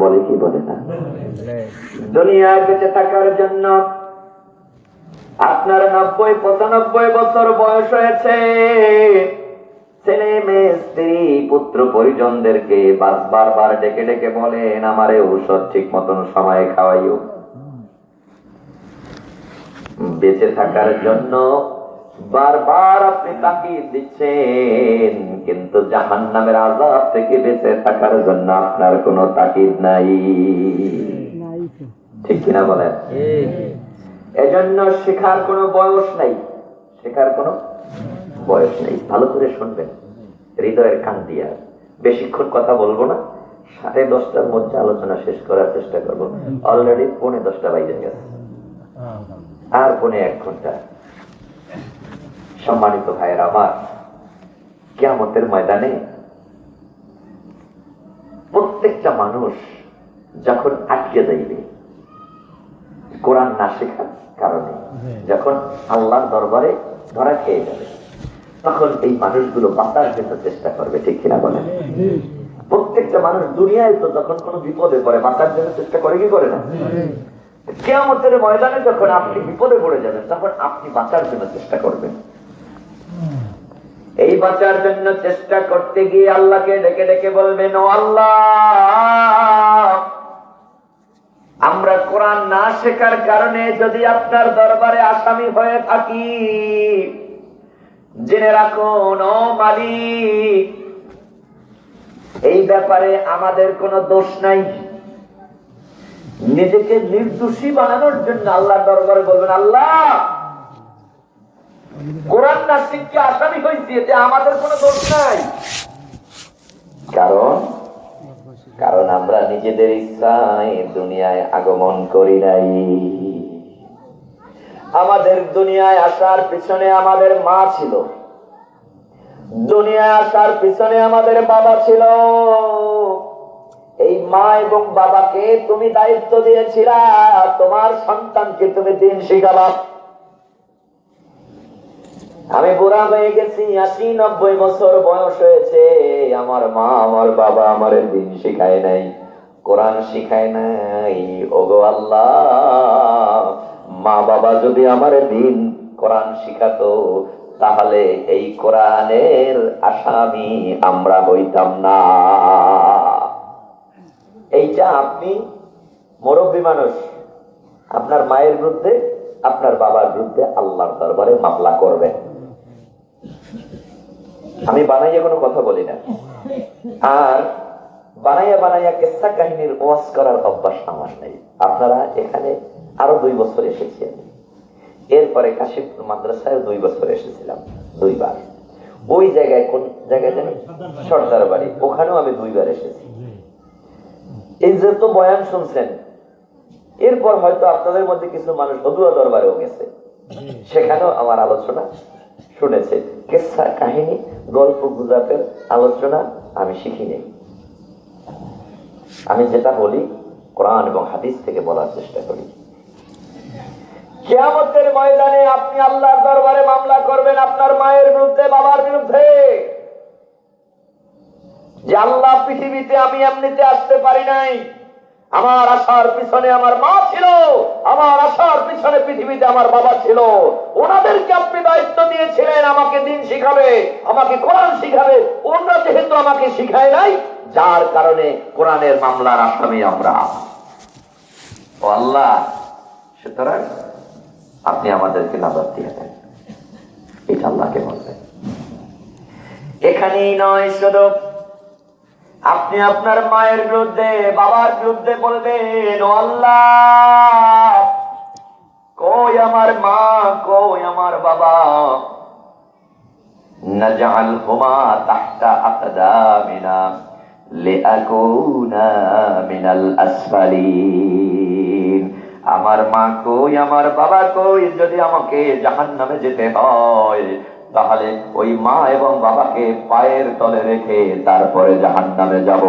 S1: বলে কি বলে না? দুনিয়ায় বেঁচে থাকার জন্য আপনার 90-95 বছর বয়স হয়েছে, ছেলে মেয়ে স্ত্রী পুত্র পরিজনদেরকে বারবার ডেকে ডেকে বলেন, আমারে ঔষধ ঠিক মতন সময়ে খাওয়াইও। বেঁচে থাকার জন্য বারবার আপনি তাকিদ দিচ্ছেন, কিন্তু জাহান্নামের আযাব থেকে বেঁচে থাকার জন্য আপনার কোনো তাকিদ নাই, ঠিক কিনা বলেন? এজন্য শেখার কোনো বয়স নাই, শেখার কোনো বয়স নেই। ভালো করে শুনবেন, হৃদয়ের কান দিয়া। বেশিক্ষণ কথা বলবো না, 10:30টার মধ্যে আলোচনা শেষ করার চেষ্টা করবো। অলরেডি 10:45 বাইরে গেছে, আর 1.5 ঘন্টা। সম্মানিত ভাইয়েরা আমার, কিয়ামতের ময়দানে প্রত্যেকটা মানুষ যখন আটকে যাইবে কোরআন না শেখার কারণে, যখন আল্লাহর দরবারে ধরা খেয়ে যাবে, তখন এই মানুষগুলো বাঁচার জন্য চেষ্টা করবে, ঠিক কিনা বলেন? প্রত্যেকটা মানুষ দুনিয়ায় তো যখন কোনো বিপদে পড়ে বাঁচার জন্য চেষ্টা করে, কি করে না? কিয়ামতের ময়দানে যখন আপনি বিপদে পড়ে যাবেন তখন আপনি বাঁচার জন্য চেষ্টা করবেন। এই বাঁচার জন্য চেষ্টা করতে গিয়ে আল্লাহকে ডেকে ডেকে বলবেন, ও আল্লাহ, আমরা কোরআন না শেখার কারণে যদি আপনার দরবারে আসামি হয়ে থাকি, জেনে রাখুন ও মালিক, এই ব্যাপারে আমাদের কোনো দোষ নাই। নিজেকে নির্দোষী বানানোর জন্য আল্লাহর দরবারে বলবেন, আল্লাহ, কোরআন না শিক্ষা আসামি হয়েছে, এতে আমাদের কোনো দোষ নাই। কারণ কারণ আমরা নিজেদের ইচ্ছায় দুনিয়ায় আগমন করি নাই। আমাদের দুনিয়ায় আসার পিছনে আমাদের মা ছিল, দুনিয়ায় আসার পিছনে আমাদের বাবা ছিল। এই মা এবং বাবাকে তুমি দায়িত্ব দিয়েছিলা, তোমার সন্তানকে তুমি দিন শিখাবা। আমি বুড়া হয়ে গেছি, 80-90 বছর বয়স হয়েছে, আমার মা আমার বাবা আমার দিন শিখায় নাই, কোরআন শিখায় নাই। ওগো আল্লাহ, মা বাবা যদি আমার দিন কোরআন শিখাতো, তাহলে এই কোরআনের আসামি আমরা হইতাম না। এইটা আপনি মুরব্বী মানুষ, আপনার মায়ের বিরুদ্ধে আপনার বাবার বিরুদ্ধে আল্লাহর দরবারে মামলা করবেন। আমি বানাইয়া কোনো কথা বলি না, আর বানাইয়া বানাইয়া কিসসা কাহিনীর ওয়াজ করার অভ্যাস আমার নেই। আপনারা এখানে আরো 2 বছর এসেছি আমি, এরপরে কাশিমপুর মাদ্রাসায় 2 বছর এসেছিলাম, 2 বার। ওই জায়গায়, কোন জায়গায় জানি, সর্দার বাড়ি, ওখানেও আমি 2 বার এসেছি। এই যে তো বয়ান শুনছেন, এরপর হয়তো আপনাদের মধ্যে কিছু মানুষ বদুয়া দরবারেও গেছে, সেখানেও আমার আলোচনা শুনেছে। কিসসা কাহিনী, গল্প গুজবের আলোচনা আমি শিখি নেই। আমি যেটা বলি কোরআন এবং হাদিস থেকে বলার চেষ্টা করি। কিয়ামতের ময়দানে আপনি আল্লাহর দরবারে মামলা করবেন আপনার মায়ের বিরুদ্ধে, বাবার বিরুদ্ধে, যে আল্লাহ, পৃথিবীতে আমি এমনিতে আসতে পারি নাই, আমার আসার পিছনে আমার মা ছিল, আমার আসার পিছনে পৃথিবীতে আমার বাবা ছিল। ওনাদেরকে আপনি দায়িত্ব দিয়েছিলেন আমাকে দিন শিখাবে, আমাকে কোরআন শিখাবে, ওনারা যেহেতু আমাকে শিখায় নাই, যার কারণে কোরআনের মামলার আসামি আমরা। ও আল্লাহ, সুতরাং আপনি আমাদেরকে নাজাত দিয়ে দেন, এটা আল্লাহকে বলবেন। এখানেই নয়, শুধু আপনি আপনার মায়ের বিরুদ্ধে, বাবার বিরুদ্ধে বলবেন, ও আল্লাহ, কই আমার মা, কই আমার বাবা, নাজআলহুমা তাহতা আকদামিনা লিআকুনা মিনাল আসফালিন। আমার মা কই, আমার বাবা কই, যদি আমাকে জাহান্নামে যেতে হয়, তাহলে ওই মা এবং বাবাকে পায়ের তলে রেখে তারপরে জাহান্নামে যাব।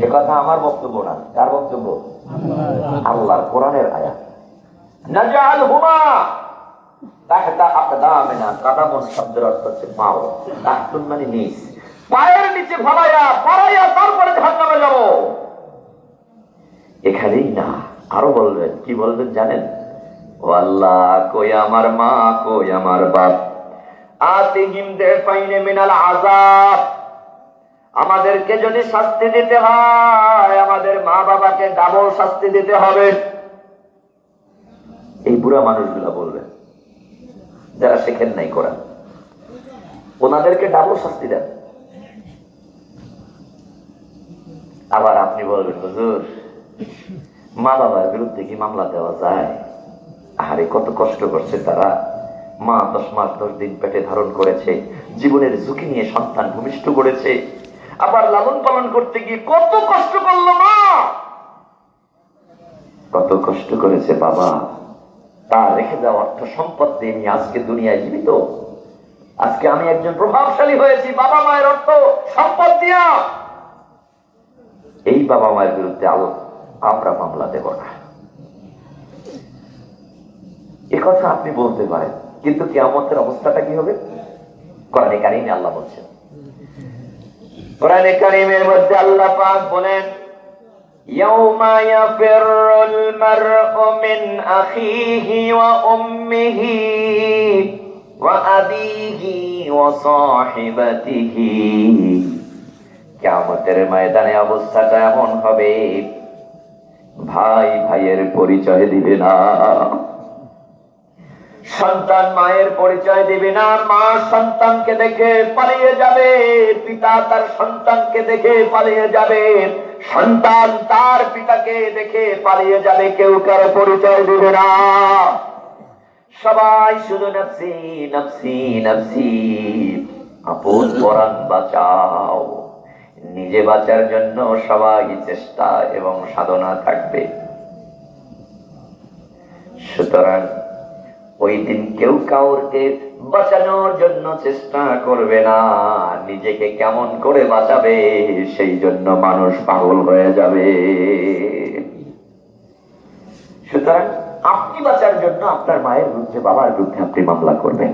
S1: এ কথা আমার বক্তব্য না, কার বক্তব্য? আল্লাহর কোরআনের আয়াত। নাজআলহুমা তাহতা আকদামিনা, কাদামুন শব্দের অর্থ হচ্ছে পাও, তাহতুন মানে নিচ, পায়ের নিচে ফলাইয়া পড়াইয়া তারপরে জাহান্নামে যাব। এখানেই না, আরো বলবেন, কি বলবেন জানেন? ও আল্লাহ, কই আমার মা, কই আমার বাপ, আতিহিম দিফাইন মিনাল আযাব, আমাদেরকে যদি শাস্তি দিতে হয়, আমাদের মা বাবাকে ডাবল শাস্তি দিতে হবে। এই বুড়া মানুষগুলা বলবেন, যারা শেখেন নাই কোরআন, ওনাদেরকে ডাবল শাস্তি দেন। আবার আপনি বলবেন, হুজুর, মা বাবার বিরুদ্ধে কি মামলা দেওয়া যায়? আরে কত কষ্ট করছে তারা, মা 10 মাস 10 দিন পেটে ধারণ করেছে, জীবনের ঝুঁকি নিয়ে সন্তান ভূমিষ্ঠ করেছে, আবার লালন পালন করতে গিয়ে কত কষ্ট করলো মা, কত কষ্ট করেছে বাবা, তার রেখে যাওয়া অর্থ সম্পদ দিয়ে নিয়ে আজকে দুনিয়ায় জীবিত। আজকে আমি একজন প্রভাবশালী হয়েছি বাবা মায়ের অর্থ সম্পদ দিয়া। এই বাবা মায়ের বিরুদ্ধে আমরা মামলা দেব না, এ কথা আপনি বলতে পারেন, কিন্তু কিয়ামতের অবস্থাটা কি হবে? কোরআনে কারিমে আল্লাহ বলছেন, কোরআনে কারিমের মধ্যে আল্লাহ পাক বলেন, ইয়াউমা ইয়াফিরুল মার'উ মিন আখিহি ওয়া উম্মিহি ওয়া আবিহি ওয়া সাহিবাতিহি। কিয়ামতের ময়দানে অবস্থাটা এমন হবে, ভাই ভাইয়ের পরিচয় দিবে না, সন্তান মায়ের পরিচয় দিবে না, মা সন্তানকে দেখে পালিয়ে যাবে, পিতা তার সন্তানকে দেখে পালিয়ে যাবে, সন্তান তার পিতাকে দেখে পালিয়ে যাবে, কেউ কারো পরিচয় দিবে না। সবাই শুধু নফসি নফসি নফসি, আপন পরাণ বাঁচাও। নিজে বাঁচার জন্য সবাই চেষ্টা এবং সাধনা থাকবে। সুতরাং ওই দিন কেউ কাউকে বাঁচানোর জন্য চেষ্টা করবে না, নিজেকে কেমন করে বাঁচাবে সেই জন্য মানুষ পাগল হয়ে যাবে। সুতরাং আপনি বাঁচার জন্য আপনার মায়ের বিরুদ্ধে, বাবার বিরুদ্ধে আপনি মামলা করবেন।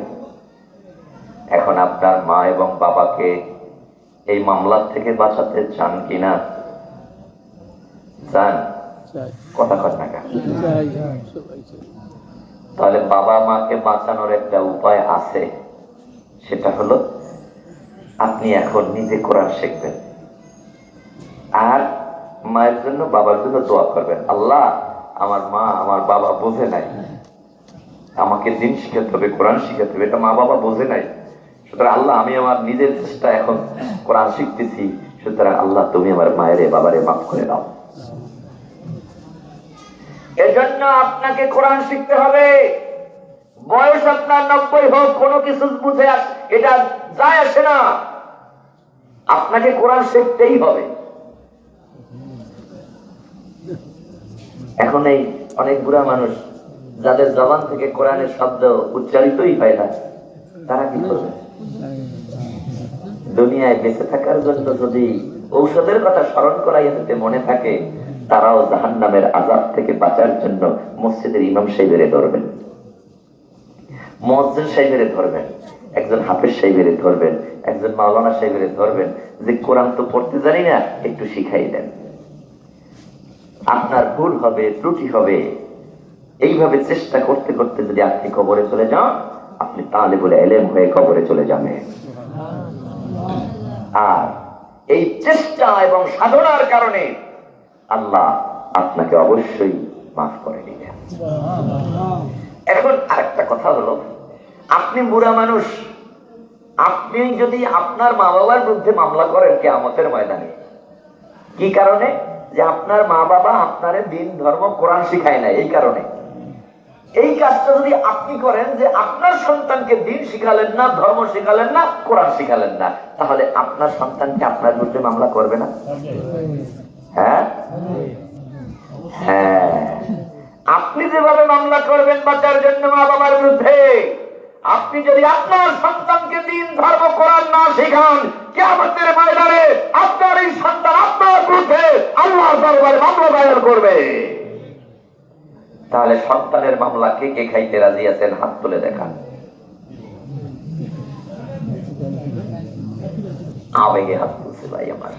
S1: এখন আপনার মা এবং বাবাকে এই মামলার থেকে বাঁচাতে চান কিনা? চান? কথা কর না কেন? তাহলে বাবা মাকে বাঁচানোর একটা উপায় আছে, সেটা হলো আপনি এখন নিজে কোরআন শিখবেন আর মায়ের জন্য বাবার জন্য দোয়া করবেন। আল্লাহ, আমার মা আমার বাবা বোঝে নাই, আমাকে দিন শিখাতে হবে, কোরআন শিখাতে হবে, এটা মা বাবা বোঝে নাই। সুতরাং আল্লাহ, আমি আমার নিজের চেষ্টা এখন কোরআন শিখতেছি, সুতরাং আল্লাহ তুমি আমার মায়ের বাবারে মাফ করে দাও। এজন্য আপনাকে কোরআন শিখতে হবে। বয়স আপনার 90 হোক, কোনো কিছু বুঝে এটা যায় আসে না, আপনাকে কোরআন শিখতেই হবে। এখন এই অনেক বুড়া মানুষ যাদের জবান থেকে কোরআনের শব্দ উচ্চারিতই হয় না, তারা কি করবে? দুনিয়ায় বেঁচে থাকার জন্য যদি ঔষধের কথা স্মরণ করাই দিতে মনে থাকে, তারাও জাহান্নামের আযাব থেকে বাঁচার জন্য মসজিদের ইমাম সাহেবের ধরবেন, মুয়াজ্জিন সাহেবের ধরবেন, একজন হাফেজ সাহেবের ধরবেন, একজন মাওলানা সাহেবের ধরবেন, যে কোরআন তো পড়তে জানি না, একটু শিখাই দেন। আপনার ভুল হবে, ত্রুটি হবে, এইভাবে চেষ্টা করতে করতে যদি আপনি কবরে চলে যান, আপনি তালিবুল ইলম হয়ে কবরে চলে যাবেন। আর এই চেষ্টা এবং সাধনার কারণে আল্লাহ আপনাকে অবশ্যই মাফ করে দিবেন। এখন আরেকটা কথা হলো, আপনি বুড়া মানুষ, আপনি যদি আপনার মা বাবার বিরুদ্ধে মামলা করেন কিয়ামতের ময়দানে, কি কারণে? যে আপনার মা বাবা আপনারে দিন ধর্ম কোরআন শিখায় না, এই কারণে। এই কাজটা যদি আপনি করেন যে আপনার সন্তানকে দিন শিখালেন না, ধর্ম শিখালেন না, কোরআন শিখালেন না, তাহলে আপনার সন্তানকে আপনার বিরুদ্ধে মামলা করবে না? হ্যাঁ হ্যাঁ, আপনি যেভাবে মামলা করবেন বাঁচার জন্য মা বাবার বিরুদ্ধে, আপনি যদি আপনার সন্তানকে দিন ধর্ম কোরআন না শেখান, কিয়ামতের ময়দানে আপনার এই সন্তান আপনার বিরুদ্ধে আল্লাহর দরবারে মামলা দায়ের করবে। তাহলে সন্তানের মামলা কে কে খাইতে রাজি আছেন? হাত তুলে দেখান। আবেগে হাত তুলছে ভাই আমার।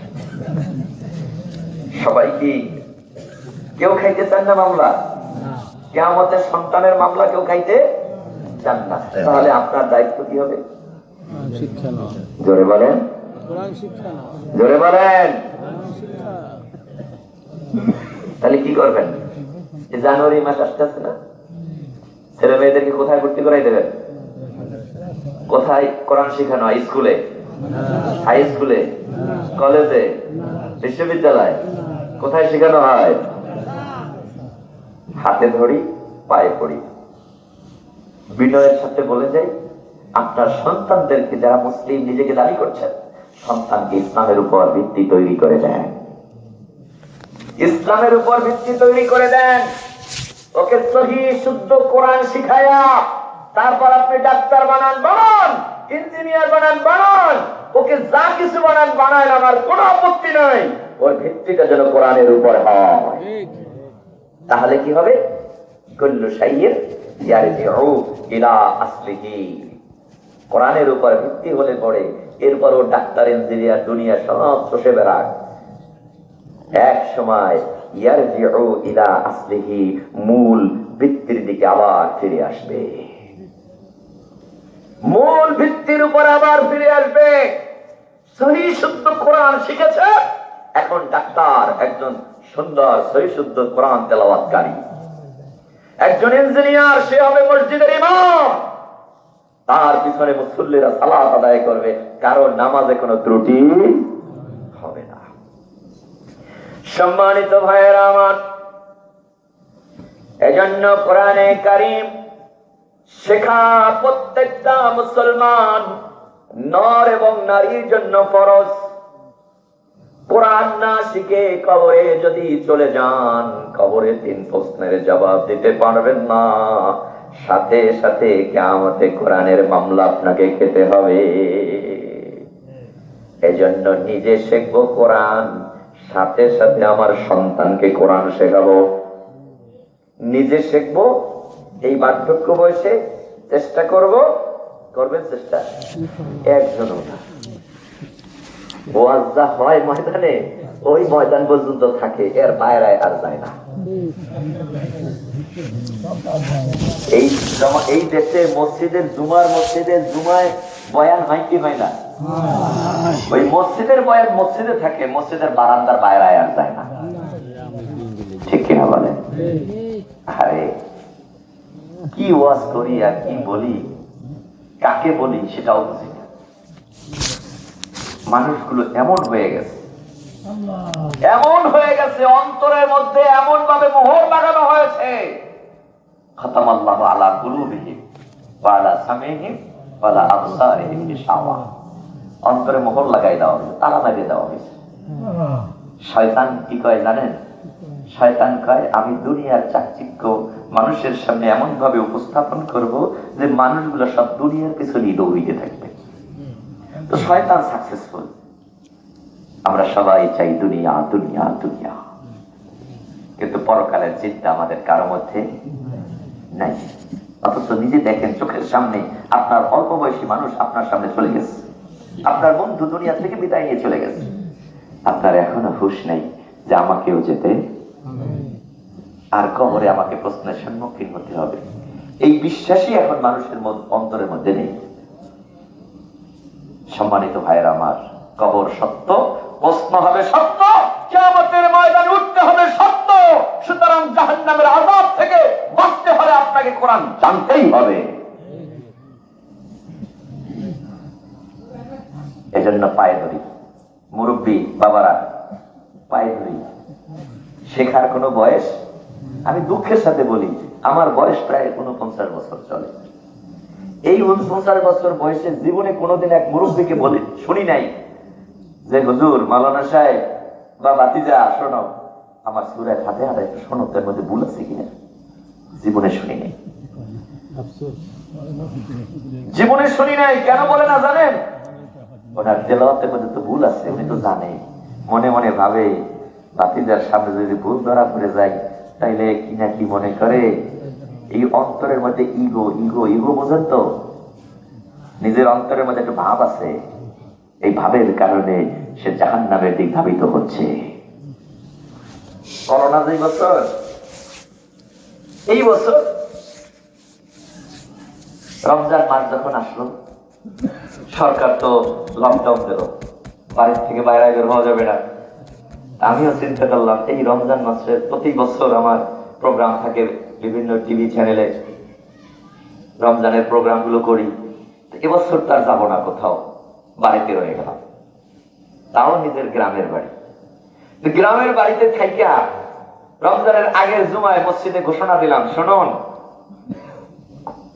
S1: সবাই কি কেউ খাইতে চান না মামলা? কিয়ামতের সন্তানের মামলা কেউ খাইতে চান না। তাহলে আপনার দায়িত্ব কি হবে? জোরে বলেন, জোরে বলেন। তাহলে কি করবেন? জানুয়ারি মাস আসতেছে না, ছেলে মেয়েদেরকে কোথায় ভর্তি করাই দেবেন? কোথায় কোরআন শেখানো হয়? স্কুলে, হাই স্কুলে, কলেজে, বিশ্ববিদ্যালয়, কোথায় শেখানো হয়? হাতে ধরি, পায়ে পড়ি। বিনয়ের সাথে বলে যাই, আপনার সন্তানদেরকে, যারা মুসলিম নিজেকে দাবি করছেন, সন্তানকে ইসলামের উপর ভিত্তি তৈরি করে দেন, ইসলামের উপর ভিত্তি তৈরি করে দেন। ওকে সহি শুদ্ধ কোরআন শিখায়া তারপর আপনি ডাক্তার বানান, বানান, ইঞ্জিনিয়ার বানান, বানান, ওকে যা কিছু বানান, বানান, আমার কোনো আপত্তি নাই। ওর ভিত্তিটা যেন কোরআনের উপর হয়। তাহলে কি হবে? কুল্লু শাইইন ইয়ারজিউ ইলা আসলিহি। কোরআনের উপর ভিত্তি হলে পড়ে এরপর ও ডাক্তার, ইঞ্জিনিয়ার, দুনিয়া সব চষে বেড়াক, এক সময় ইয়ারজিউ ইলা আসলিহি, মূল ভিত্তির দিকে আবার ফিরে আসবে, মূল ভিত্তির উপর আবার ফিরে আসবে। সহি শুদ্ধ কোরআন শিখেছে, এখন ডাক্তার, একজন সুন্দর সহি শুদ্ধ কোরআন তেলাওয়াতকারী। একজন ইঞ্জিনিয়ার, সে হবে মসজিদের ইমাম, তার পিছনে মুসল্লিরা সালাত আদায় করবে, কারণ নামাজে কোনো ত্রুটি হবে না। সম্মানিত ভাইয়েরা আমার, এজন্য কোরআনে কারীম শেখা প্রত্যেকটা মুসলমান নর এবং নারীর জন্য ফরজ। কোরআন না শিখে কবরে যদি চলে যান, কবরে 3 প্রশ্নের জবাব দিতে পারবেন না, সাথে সাথে কিয়ামতে কোরআনের মামলা আপনাকে খেতে হবে। এজন্য নিজে শিখবো কোরআন, সাথে সাথে আমার সন্তানকে কোরআন শেখাবো। নিজে শিখবো, এই বার্ধক্য বয়সে চেষ্টা করব, করবেন চেষ্টা? একজনও না। ওয়াজ যা হয় ময়দানে, ওই ময়দান পর্যন্ত থাকে, এর বাইরে আর যায় না। এই দেশে মসজিদের জুমায় বয়ান হয় কি হয় না? ওই মসজিদের বয়ান মসজিদে থাকে, মসজিদের বারান্দার বাইরে আর যায় না। ঠিক কিনা বলেন? আরে কি ওয়াজ করি আর কি বলি, কাকে বলি সেটাও বুঝি না। মানুষগুলো এমন হয়ে গেছে, অন্তরের মধ্যে এমন ভাবে মোহর লাগানো হয়েছে, খাতামাল্লাহু আলা কুলুবিহিম ওয়া আলা সামিহিম ওয়া আলা আবসারিহিম গিশাওয়া। অন্তরে মোহর লাগাই দেওয়া হয়েছে, তালা লাগিয়ে দেওয়া হয়েছে। শয়তান কি কয় জানেন? শয়তান কয়, আমি দুনিয়ার চাকচিক্য মানুষের সামনে এমন ভাবে উপস্থাপন করব যে মানুষগুলো সব দুনিয়ার পিছনে দৌড়িতে থাকবে। তো শয়তান সাকসেসফুল। আমরা সবাই চাই দুনিয়া দুনিয়া দুনিয়া, কিন্তু পরকালের চিন্তা আমাদের কারো মধ্যে নাই। অথচ নিজে দেখেন চোখের সামনে আপনার অল্প বয়সী মানুষ আপনার সামনে চলে গেছে, আপনার বন্ধু দুনিয়া থেকে বিদায় নিয়ে চলে গেছে, আপনার এখনো হুঁশ নেই যে আমাকেও যেতে আর কবরে আমাকে প্রশ্নের সম্মুখীন হতে হবে। এই বিশ্বাসই এখন মানুষের অন্তরের মধ্যে নেই। সম্মানিত ভাইয়েরা আমার, কবর সত্য, প্রশ্ন হবে সত্য, কিয়ামতের ময়দানে উঠতে হবে সত্য। সুতরাং জাহান্নামের আযাব থেকে বাঁচতে হলে আপনাকে কোরআন জানতেই হবে। এজন্য পায়ে ধরি, মুরব্বী বাবারা পায়ে ধরি। শেখার কোনো বয়স, আমি দুঃখের সাথে বলি, আমার বয়স প্রায় 49 বছর চলে। এই 49 বছর বয়সে জীবনে কোনোদিন এক মুরব্বীকে বলি শুনি নাই যে হুজুর, মাওলানা সাহেব বা ভাতিজা শোনো, আমার সূরা ফাতিহা একটু শোনো, তার মধ্যে ভুল আছে কিনা। জীবনে শুনি নাই, জীবনে শুনি নাই। কেন বলে না জানেন? ওনার তেলাওয়াতের মধ্যে তো ভুল আছে, উনি তো জানে। মনে মনে ভাবে ভাতিজার সামনে যদি ভুল ধরা পড়ে যায় তাইলে কি না কি মনে করে। এই অন্তরের মধ্যে ইগো ইগো ইগো, বোঝেন তো? নিজের অন্তরের মধ্যে একটা ভাব আছে, এই ভাবের কারণে সে জাহান্নামের দিক ধাবিত হচ্ছে। করোনা যে বছর, এই বছর রমজান মাস যখন আসলো, সরকার তো লকডাউন দিল, বাড়ির থেকে বাইরে বের হওয়া যাবে না। আমিও চিন্তা করলাম, এই রমজান মাসে প্রতি বছর আমার প্রোগ্রাম থাকে বিভিন্ন টিভি চ্যানেলে, রমজানের প্রোগ্রাম গুলো করি। এবছর তার যাবো না কোথাও, বাড়িতে রয়ে গেলাম। তাও নিজের গ্রামের বাড়ি। গ্রামের বাড়িতে থাইকা রমজানের আগের জুমায় মসজিদে ঘোষণা দিলাম, শুনুন,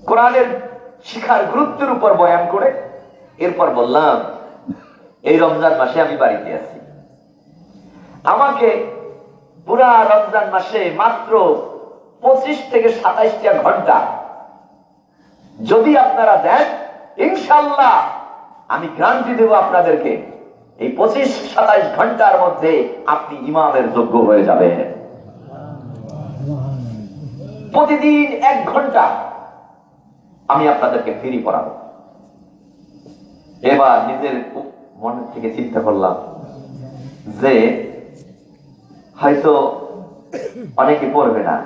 S1: কোরআনের শিক্ষার গুরুত্বের উপর বয়ান করে এরপর বললাম, এই রমজান মাসে আমি বাড়িতে আছি, আমাকে পুরা রমজান মাসে মাত্র 25 থেকে 27টা ঘন্টা যদি আপনারা দেন, ইনশাআল্লাহ আমি গ্যারান্টি দেব আপনাদেরকে, এই 25-27 ঘন্টার মধ্যে আপনি ইমামের যোগ্য হয়ে যাবেন। প্রতিদিন 1 ঘন্টা আমি আপনাদেরকে ফ্রি পড়াবো। এবার নিজের মন থেকে চিন্তা করলাম যে হয়তো অনেকে পড়বে না,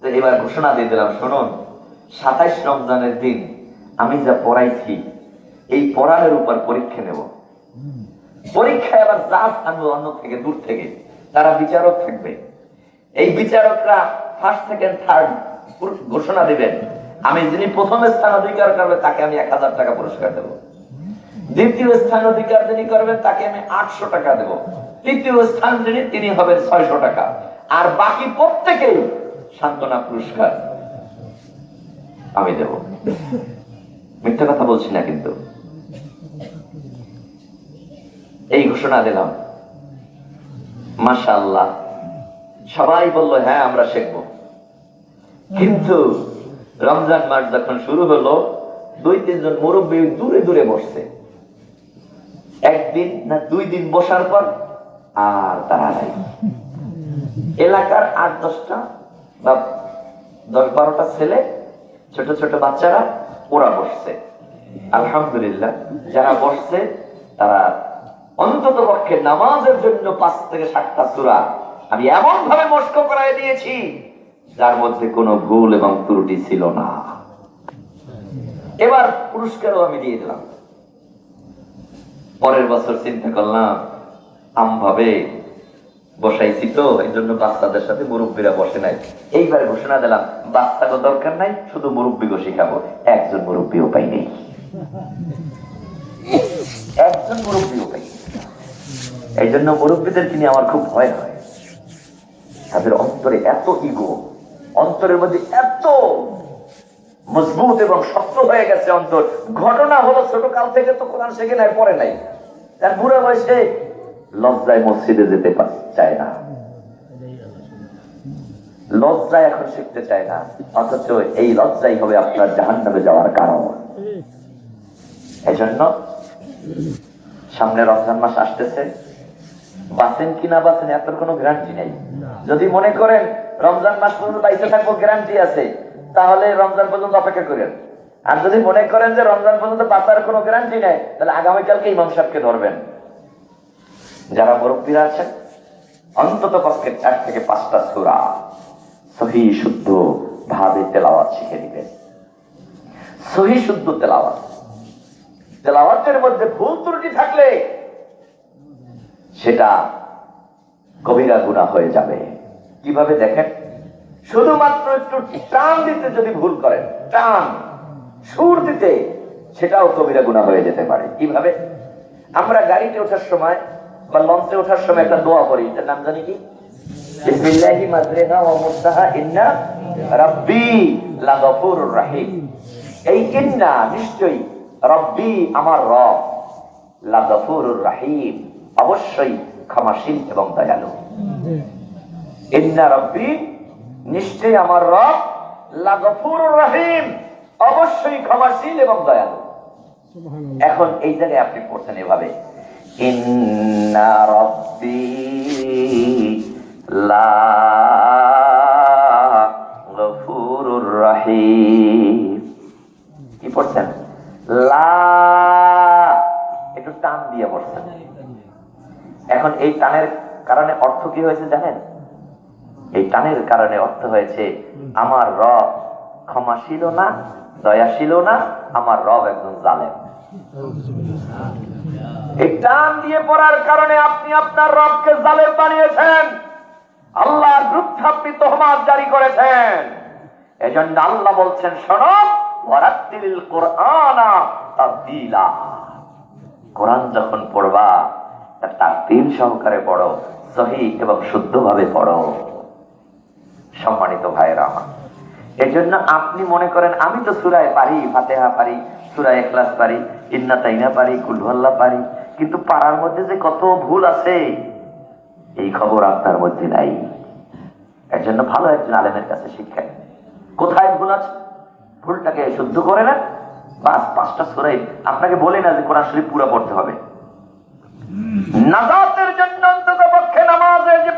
S1: তো এবার ঘোষণা দিয়ে দিলাম, শুনুন, 27 রমজানের দিন আমি যা পড়াইছি এই পড়ানোর উপর পরীক্ষা নেব। পরীক্ষায় আবার জাজ আনবো অন্য থেকে, দূর থেকে, তারা বিচারক থাকবে। এই বিচারকরা ফার্স্ট সেকেন্ড থার্ড ঘোষণা দিবেন। আমি যিনি প্রথম স্থান অধিকার করবে তাকে আমি 1000 টাকা পুরস্কার দেব, দ্বিতীয় স্থান অধিকার যিনি করবেন তাকে আমি 800 টাকা দেব, তৃতীয় স্থান যিনি তিনি হবেন 600 টাকা, আর বাকি প্রত্যেকেই সান্ত্বনা পুরস্কার আমি দেব। মিথ্যা কথা বলছি না কিন্তু। এই ঘোষণা দিলাম, মাশাআল্লাহ, সবাই বলল হ্যাঁ আমরা শিখবো। কিন্তু রমজান মাস যখন শুরু হলো, 2-3 জন মুরব্বী দূরে দূরে বসছে। একদিন না 2 দিন বসার পর আর তারা নাই। এলাকার 8-10টা বা 10-12টা ছেলে, ছোট ছোট বাচ্চারা, ওরা বসছে। আলহামদুলিল্লাহ, যারা বসছে তারা অন্তত পক্ষে নামাজের জন্য 5 থেকে 7টা সূরা আমি এমন ভাবে মস্ক করায় দিয়েছি যার মধ্যে কোনো ভুল এবং ত্রুটি ছিল না। এবার পুরস্কারও আমি দিয়ে দিলাম। পরের বছর চিন্তা করলাম আমভাবে বসাইছি তো, এই জন্য বাচ্চাদের সাথে মুরব্বীরা বসে নাই। এইবার ঘোষণা দিলাম বাচ্চাকে দরকার নাই, শুধু মুরব্বীকে শিখাবো। একজন মুরব্বীও পাই নেই, একজন মুরব্বীও পাই। এই জন্য মুরব্বীদেরকে নিয়ে আমার খুব ভয় হয়। তাদের অন্তরে এত ইগো, অন্তরের মধ্যে এত মজবুত এবং শক্ত হয়ে গেছে অন্তর। ঘটনা হলো ছোট কাল থেকে তো কোরআন শেখে নাই, পড়ে নাই, তার বুড়া বয়সে লজ্জায় মসজিদে যেতে চায় না, লজ্জায় এখন শিখতে চায় না। অথচ এই লজ্জাই হবে আপনার জাহান্নামে যাওয়ার কারণ। এজন্য সামনে রমজান মাস আসতেছে, বাঁচেন কিনা বাঁচেন এত কোনো গ্যারান্টি নেই। যদি মনে করেন রমজান মাস পর্যন্ত বাইসে থাকবো গ্যারান্টি আছে, তাহলে রমজান পর্যন্ত অপেক্ষা করেন। আর যদি মনে করেন যে রমজান পর্যন্ত বাঁচার কোনো গ্যারান্টি নেই, তাহলে আগামীকালকে ইমাম সাহেবকে ধরবেন। যারা মুরব্বীরা আছেন অন্তত পক্ষে 4 থেকে 5টা সূরা সহি শুদ্ধ ভাবে তেলাওয়াত শিখে দিবেন। সহি শুদ্ধ তেলাওয়াত, তেলাওয়াতের মধ্যে ভুল ত্রুটি থাকলে সেটা কবিরা গুনাহ হয়ে যাবে। কিভাবে দেখেন, শুধুমাত্র একটু টান দিতে যদি ভুল করেন, টান সুর দিতে, সেটাও কবিরা গুনাহ হয়ে যেতে পারে। কিভাবে? আমরা গাড়িতে ওঠার সময় বা লঞ্চে ওঠার সময় একটা দোয়া করি, এটার নাম জানি কি? বিসমিল্লাহি মাজরিহা ওয়া মুরসাহা ইন্না রাব্বি লাগফুরুর রহিম। এই ইন্না নিশ্চয়ই, রব্বি আমার রব, লাগফুরুর রহিম অবশ্যই ক্ষমাশীল এবং দয়ালু। ইন্না রাব্বি নিশ্চয়ই আমার রব, লাগফুরুর রহিম অবশ্যই ক্ষমাশীল এবং দয়ালু। এখন এই জায়গায় আপনি পড়ছেন এভাবে, ইন্না রাব্বি লাগফুরুর রহিম। কি পড়ছেন? লা, একটু টান দিয়ে পড়ছেন। এখন এই টানের কারণে অর্থ কি হয়েছে জানেন? এই টানের কারণে অর্থ হয়েছে আমার রব ক্ষমাশীল না, দয়াশীল না, আমার রব একজন জালেম। এই টান দিয়ে পড়ার কারণে আপনি আপনার রবকে জালেম বানিয়েছেন, আল্লাহর বিরুদ্ধে আপনি তোহমাত জারি করেছেন। এজন্য আল্লাহ বলছেন, শোনো, ওয়ারাত্তিলিল কুরআনা তারতিলা। কোরআন যখন পড়বা তারতিল সহকারে পড়ো, সহি এবং শুদ্ধভাবে পড়ো। সম্মানিত ভাইয়েরা আমার, এজন্য আপনি মনে করেন আমি তো সূরায় পারি, ফাতিহা পারি, সূরা ইখলাস পারি, ইন্না তাইনা পারি, কুল হুয়াল্লাহ পারি, কিন্তু পারার মধ্যে যে কত ভুল আছে এই খবর আপনার মধ্যে নাই। এজন্য ভালো একজন আলেমের কাছে শিক্ষা, কোথায় ভুল আছে ভুলটাকে শুদ্ধ করে নেন। বাস 5টা সূরাই আপনাকে বলে না যে কোরআন শরীফ পুরো পড়তে হবে। নাজাতের জন্য অন্তত পক্ষে নামাজের যে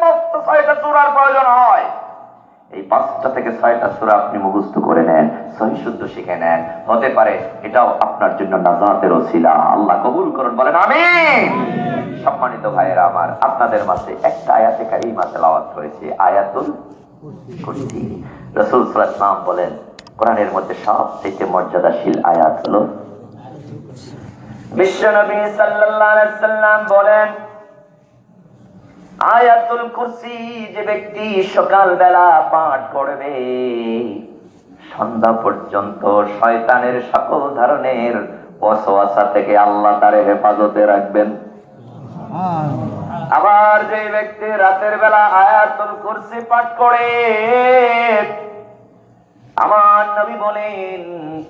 S1: 6টা সূরার প্রয়োজন হয়, এই 5টা থেকে 6টা সূরা আপনি মুখস্থ করে নেন, সহি শুদ্ধ শিখে নেন। হতে পারে এটাও আপনার জন্য নাজাতের ওসিলা। আল্লাহ কবুল করুন, বলেন আমিন। সম্মানিত ভাইয়েরা আমার, আপনাদের মাঝে একটা আয়াতে কারিমা তেলাওয়াত করেছি, আয়াতুল কুরসি। রাসূল সাল্লাল্লাহু আলাইহি ওয়াসাল্লাম বলেন, কোরআনের মধ্যে সবচেয়ে মর্যাদাশীল আয়াত হলো, বিশ্বনবী সাল্লাল্লাহু আলাইহি ওয়াসাল্লাম বলেন, আয়াতুল কুরসি যে ব্যক্তি সকালবেলা পাঠ করবে, সন্ধ্যা পর্যন্ত শয়তানের সকল ধরনের ওয়াসওয়াসা থেকে আল্লাহ তারে হেফাজতে রাখবেন। আবার যে ব্যক্তি রাতের বেলা আয়াতুল কুরসি পাঠ করে, আমার নবী বলেন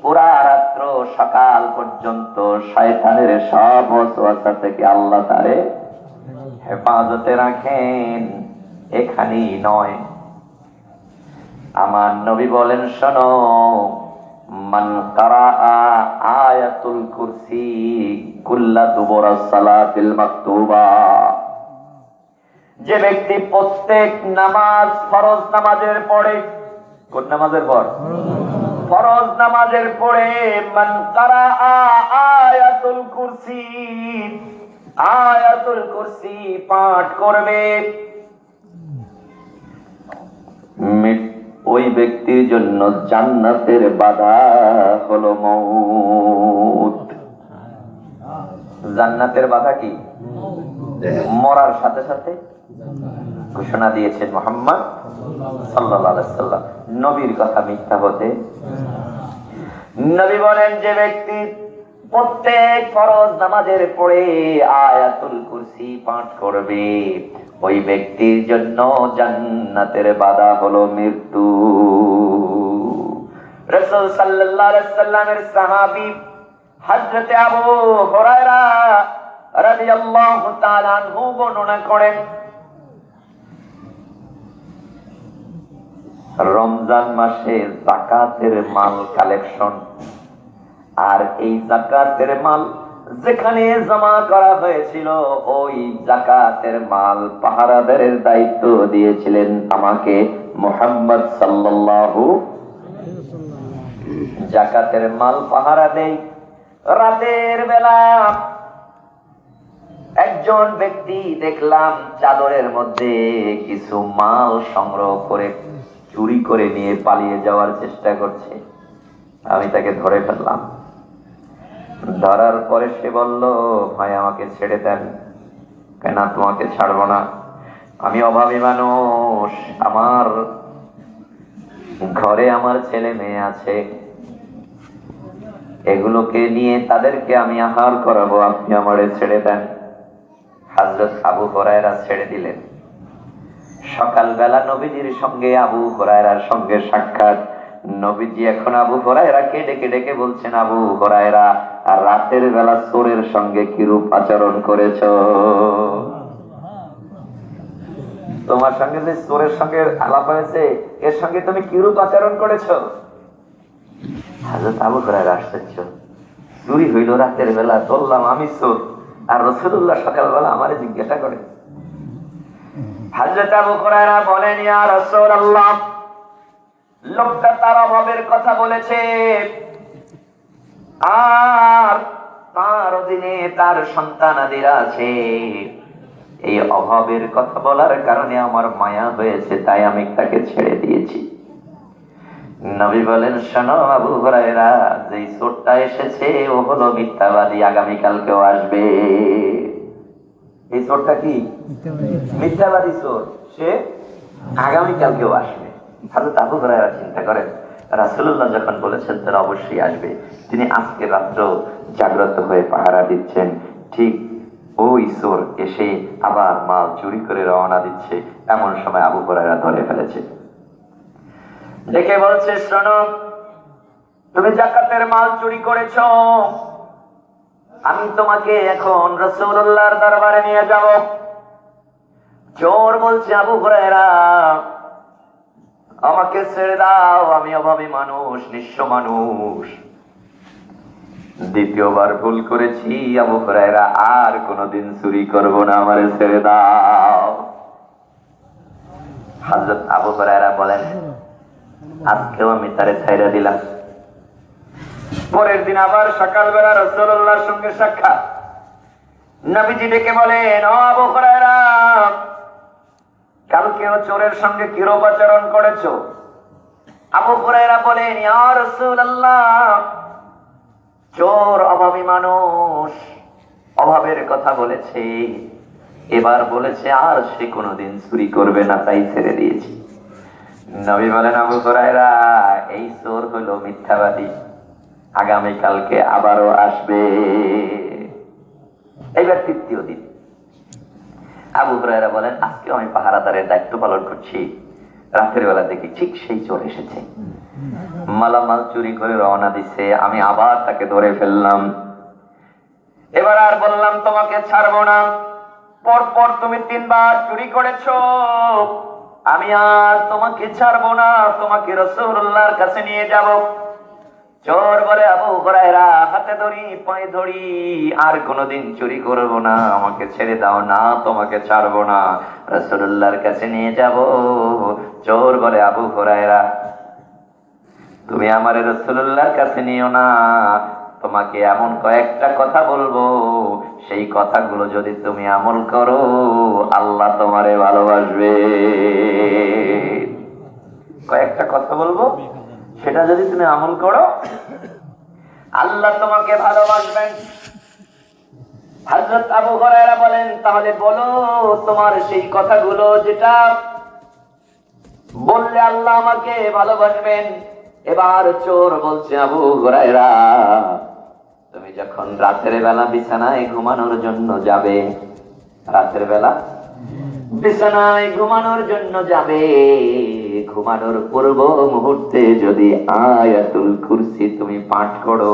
S1: পুরা রাত্র সকাল পর্যন্ত শয়তানের সব ওয়াসওয়াসা থেকে আল্লাহ তারে হেফাজতে রাখেন, এখানেই নয়। আমার নবী বলেন, শোনো, মান কারাআ আয়াতুল কুরসি কুল্লা দুবুরা সালাতিল মাকতুবা, যে ব্যক্তি প্রত্যেক নামাজ, ফরজ নামাজের পরে, কোন নামাজের পর? ফরজ নামাজের পরে মান কারাআ আয়াতুল কুরসি, আয়াতুল কুরসি পাঠ করবে, ওই ব্যক্তির জন্য জান্নাতের বাধা হলো মউত। জান্নাতের বাধা কি? মরার সাথে সাথে ঘোষণা দিয়েছেন মুহাম্মদ সাল্লাল্লাহু আলাইহি ওয়াসাল্লাম। নবীর কথা মিথ্যা হতে। নবী বলেন, যে ব্যক্তি প্রত্যেক ফরজ নামাজের পরে আয়াতুল কুরসি পাঠ করবে, ওই ব্যক্তির জন্য জান্নাতের বাধা হলো মৃত্যু। রাসূল সাল্লাল্লাহু আলাইহি ওয়াসাল্লামের সাহাবী হযরত আবু হুরায়রা রাদিয়াল্লাহু তাআলা আনহু বর্ণনা করেন, রমজান মাসে যাকাতের মাল কালেকশন, আর এই যাকাতের মাল যেখানে জমা করা হয়েছিল, ওই যাকাতের মাল পাহারাদারের দায়িত্ব দিয়েছিলেন আমাকে মুহাম্মদ সাল্লাল্লাহু। যাকাতের মাল পাহারা দেই। রাতের বেলা একজন ব্যক্তি দেখলাম চাদরের মধ্যে কিছু মাল সংগ্রহ করে চুরি করে নিয়ে পালিয়ে যাওয়ার চেষ্টা করছে। আমি তাকে ধরে ফেললাম। ধরার পরে সে বলল, ভাই আমাকে ছেড়ে দেন। কেন? তোমাকে ছাড়বো না, আমি অভাবী মানুষ, আমার ঘরে আমার ছেলে মেয়ে আছে, এগুলোকে নিয়ে তাদেরকে আমি আহার করাবো, আপনি আমারে ছেড়ে দেন। হযরত আবু হুরায়রা ছেড়ে দিলেন। সকালবেলা নবীজির সঙ্গে আবু হুরায়রার সঙ্গে সাক্ষাৎ। নবীজি এখন আবু হুরায়রাকে ডেকে ডেকে বলছেন, আবু হুরায়রা, আর রাতের বেলা চোরের সঙ্গে কিরূপ আচরণ করেছ? তোমার সঙ্গে যে চোরের সঙ্গে আলাপ হয়েছে, এর সঙ্গে তুমি কিরূপ আচরণ করেছ? হযরত আবু হুরায়রা আশ্চর্য, চুরি হইল রাতের বেলা, বললাম আমি চোর, আর রাসূলুল্লাহ সকালবেলা আমারে জিজ্ঞাসা করে। হযরত আবু হুরায়রা বলেন, ইয়া রাসূলুল্লাহ, লোকটা তার অভাবের কথা বলেছে, আর তার অধীনে তার সন্তানাদিরা আছে, এই অভাবের কথা বলার কারণে আমার মায়া হয়েছে, তাই আমি তাকে ছেড়ে দিয়েছি। নবী বলেন, শোনো আবু হুরায়রা, যেই চোরটা এসেছে ও হলো মিথ্যাবাদী, আগামীকালকেও আসবে। এই চোরটা কি? মিথ্যাবাদী চোর, সে আগামীকালকেও আসবে। হযরত আবু হুরায়রা চিন্তা করেন, রাসূলুল্লাহ যখন বলেছেন তারা অবশ্যই আসবে, তিনি আজকে রাত্র জাগ্রত হয়ে পাহারা দিচ্ছেন, ঠিক ওই চোর এসে আবার মাল চুরি করে রওনা দিচ্ছে, এমন সময় আবু হুরায়রা ধরে ফেলেছে। দেখে বলছে, শোনো, তুমি যাকাতের মাল চুরি করেছো, আমি তোমাকে এখন রাসূলুল্লাহর দরবারে নিয়ে যাব। চোর বলছে, আবু হুরায়রা, আমাকে ছেড়ে দাও, আমি অভাবী মানুষ, নিঃস্ব মানুষ, দ্বিতীয়বার ভুল করেছি, আবু হুরায়রা আর কোনদিন চুরি করব না, আমারে ছেড়ে দাও। হযরত আবু হুরায়রা বলেন, আজকেও আমি তারে ছেড়ে দিলাম। পরের দিন আবার সকালবেলা রাসূলুল্লাহর সঙ্গে সাক্ষাৎ। নবীজি ডেকে বলেন, ও আবু হুরায়রা, কালকেও চোরের সঙ্গে কিরূপ আচরণ করেছো? আবু হুরায়রা বলেন, ইয়া রাসূলুল্লাহ, চোর অভাবী মানুষ, অভাবের কথা বলেছে, এবার বলেছে আর সে কোনোদিন চুরি করবে না, তাই ছেড়ে দিয়েছি। নবী বলেন, আবু হুরায়রা, এই চোর হলো মিথ্যাবাদী, আগামীকালকে আবারও আসবে। এইবার তৃতীয় দিন আবু হুরায়রা বলেন, আজকে আমি পাহারাদারের দায়িত্ব পালন করছি, রাতের বেলা দেখি ঠিক সেই চোর এসেছে, মালামাল চুরি করে রওনা দিচ্ছে, আমি আবার তাকে ধরে ফেললাম। এবার আর বললাম, তোমাকে ছাড়বো না, পরপর তুমি 3 বার চুরি করেছো, আমি আর তোমাকে ছাড়বো না, তোমাকে রাসূলুল্লাহর কাছে নিয়ে যাব। চোর বলে, আবু হুরায়রা হাতে ধরি পায়ে ধরি, আর কোনোদিন চুরি করব না, আমাকে ছেড়ে দাও না, তোমাকে ছাড়বো না, রাসূলুল্লাহর কাছে নিয়ে যাব। চোর বলে, আবু হুরায়রা তুমি আমারে রাসূলুল্লাহর কাছে নিও না, তোমাকে এমন কয়েকটা কথা বলবো, সেই কথাগুলো যদি তুমি আমল করো আল্লাহ তোমারে ভালোবাসবে। কয়েকটা কথা বলবো, সেটা যদি তুমি আমল করো আল্লাহ তোমাকে ভালোবাসবেন। হযরত আবু হুরায়রা বলেন, তাহলে বলো তোমার সেই কথাগুলো যেটা বললে আল্লাহ আমাকে ভালোবাসবেন। এবার চোর বলছে, আবু হুরায়রা তুমি যখন রাতের বেলা বিছানায় ঘুমানোর জন্য যাবে, রাতের বেলা বিছানায় ঘুমানোর জন্য যাবে, ঘুমানোর পূর্ব মুহূর্তে যদি আয়াতুল কুরসি তুমি পাঠ করো,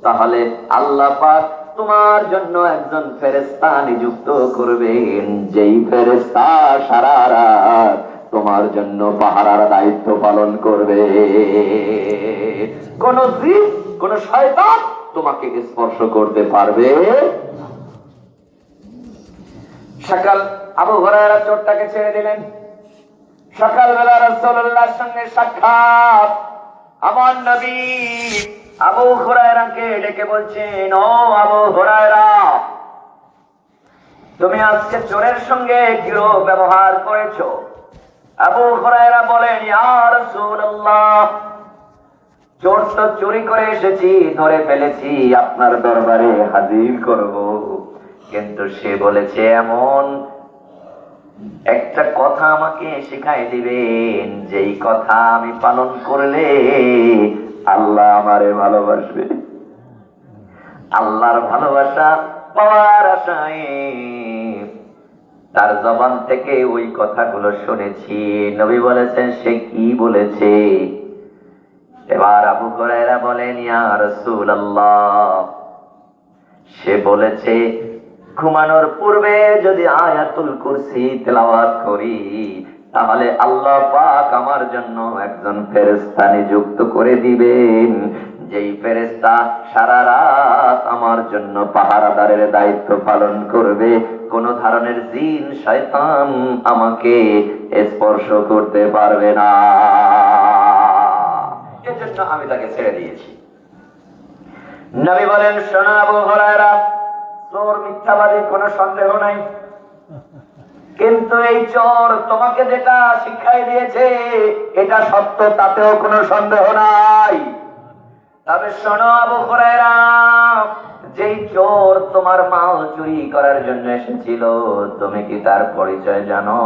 S1: তাহলে আল্লাহ পাক তোমার জন্য একজন ফেরেশতা নিযুক্ত করবেন, যেই ফেরেশতা সারা রাত তোমার জন্য পাহারার দায়িত্ব পালন করবে। কোন জিন, কোন শয়তান তোমাকে স্পর্শ করতে পারবে। সকাল আবু হুরায়রা চোরটাকে ছেড়ে দিলেন। সকালবেলা রাসূলুল্লাহর সঙ্গে সাক্ষাৎ। আমার নবী আবু হুরায়রাকে ডেকে বলছেন, ও আবু হুরায়রা তুমি আজকে চোরের সঙ্গে কিরূপ ব্যবহার করেছো? আবু হুরায়রা বলেন, ইয়া রাসূলুল্লাহ চোর তো চুরি করে এসেছি, ধরে ফেলেছি, আপনার দরবারে হাজির করব, কিন্তু সে বলেছে এমন একটা কথা আমাকে শিখাই দিবেন, যেই কথা আমি পালন করলে আল্লাহ আমারে ভালোবাসবে। আল্লাহর ভালোবাসা পাওয়ার আশায় তার জবান থেকে ওই কথাগুলো শুনেছি। নবী বলেছেন, সে কি বলেছে? এবার আবু হুরায়রা বলেন, ইয়া রাসূলুল্লাহ সে বলেছে ঘুমানোর পূর্বে যদি আয়াতুল কুরসি তেলাওয়াত করি, তাহলে আল্লাহ পাক আমার জন্য একজন ফেরেশতা নিযুক্ত করে দিবেন, যেই ফেরেশতা সারা রাত আমার জন্য পাহারাদারের দায়িত্ব পালন করবে, কোন ধরনের জিন শয়তান আমাকে স্পর্শ করতে পারবে না। এজন্য আমি তাকে ছেড়ে দিয়েছি। নবী বলেন, শোনো আবু হুরায়রা, চোর মিথ্যাবাদী কোনো সন্দেহ নাই, কিন্তু এই চোর তোমাকে যেটা শিক্ষাই দিয়েছে এটা সত্য, তাতেও কোনো সন্দেহ নাই। তবে শোনো আবু হুরায়রা, যেই চোর তোমার মাল চুরি করার জন্য এসেছিল, তুমি কি তার পরিচয় জানো?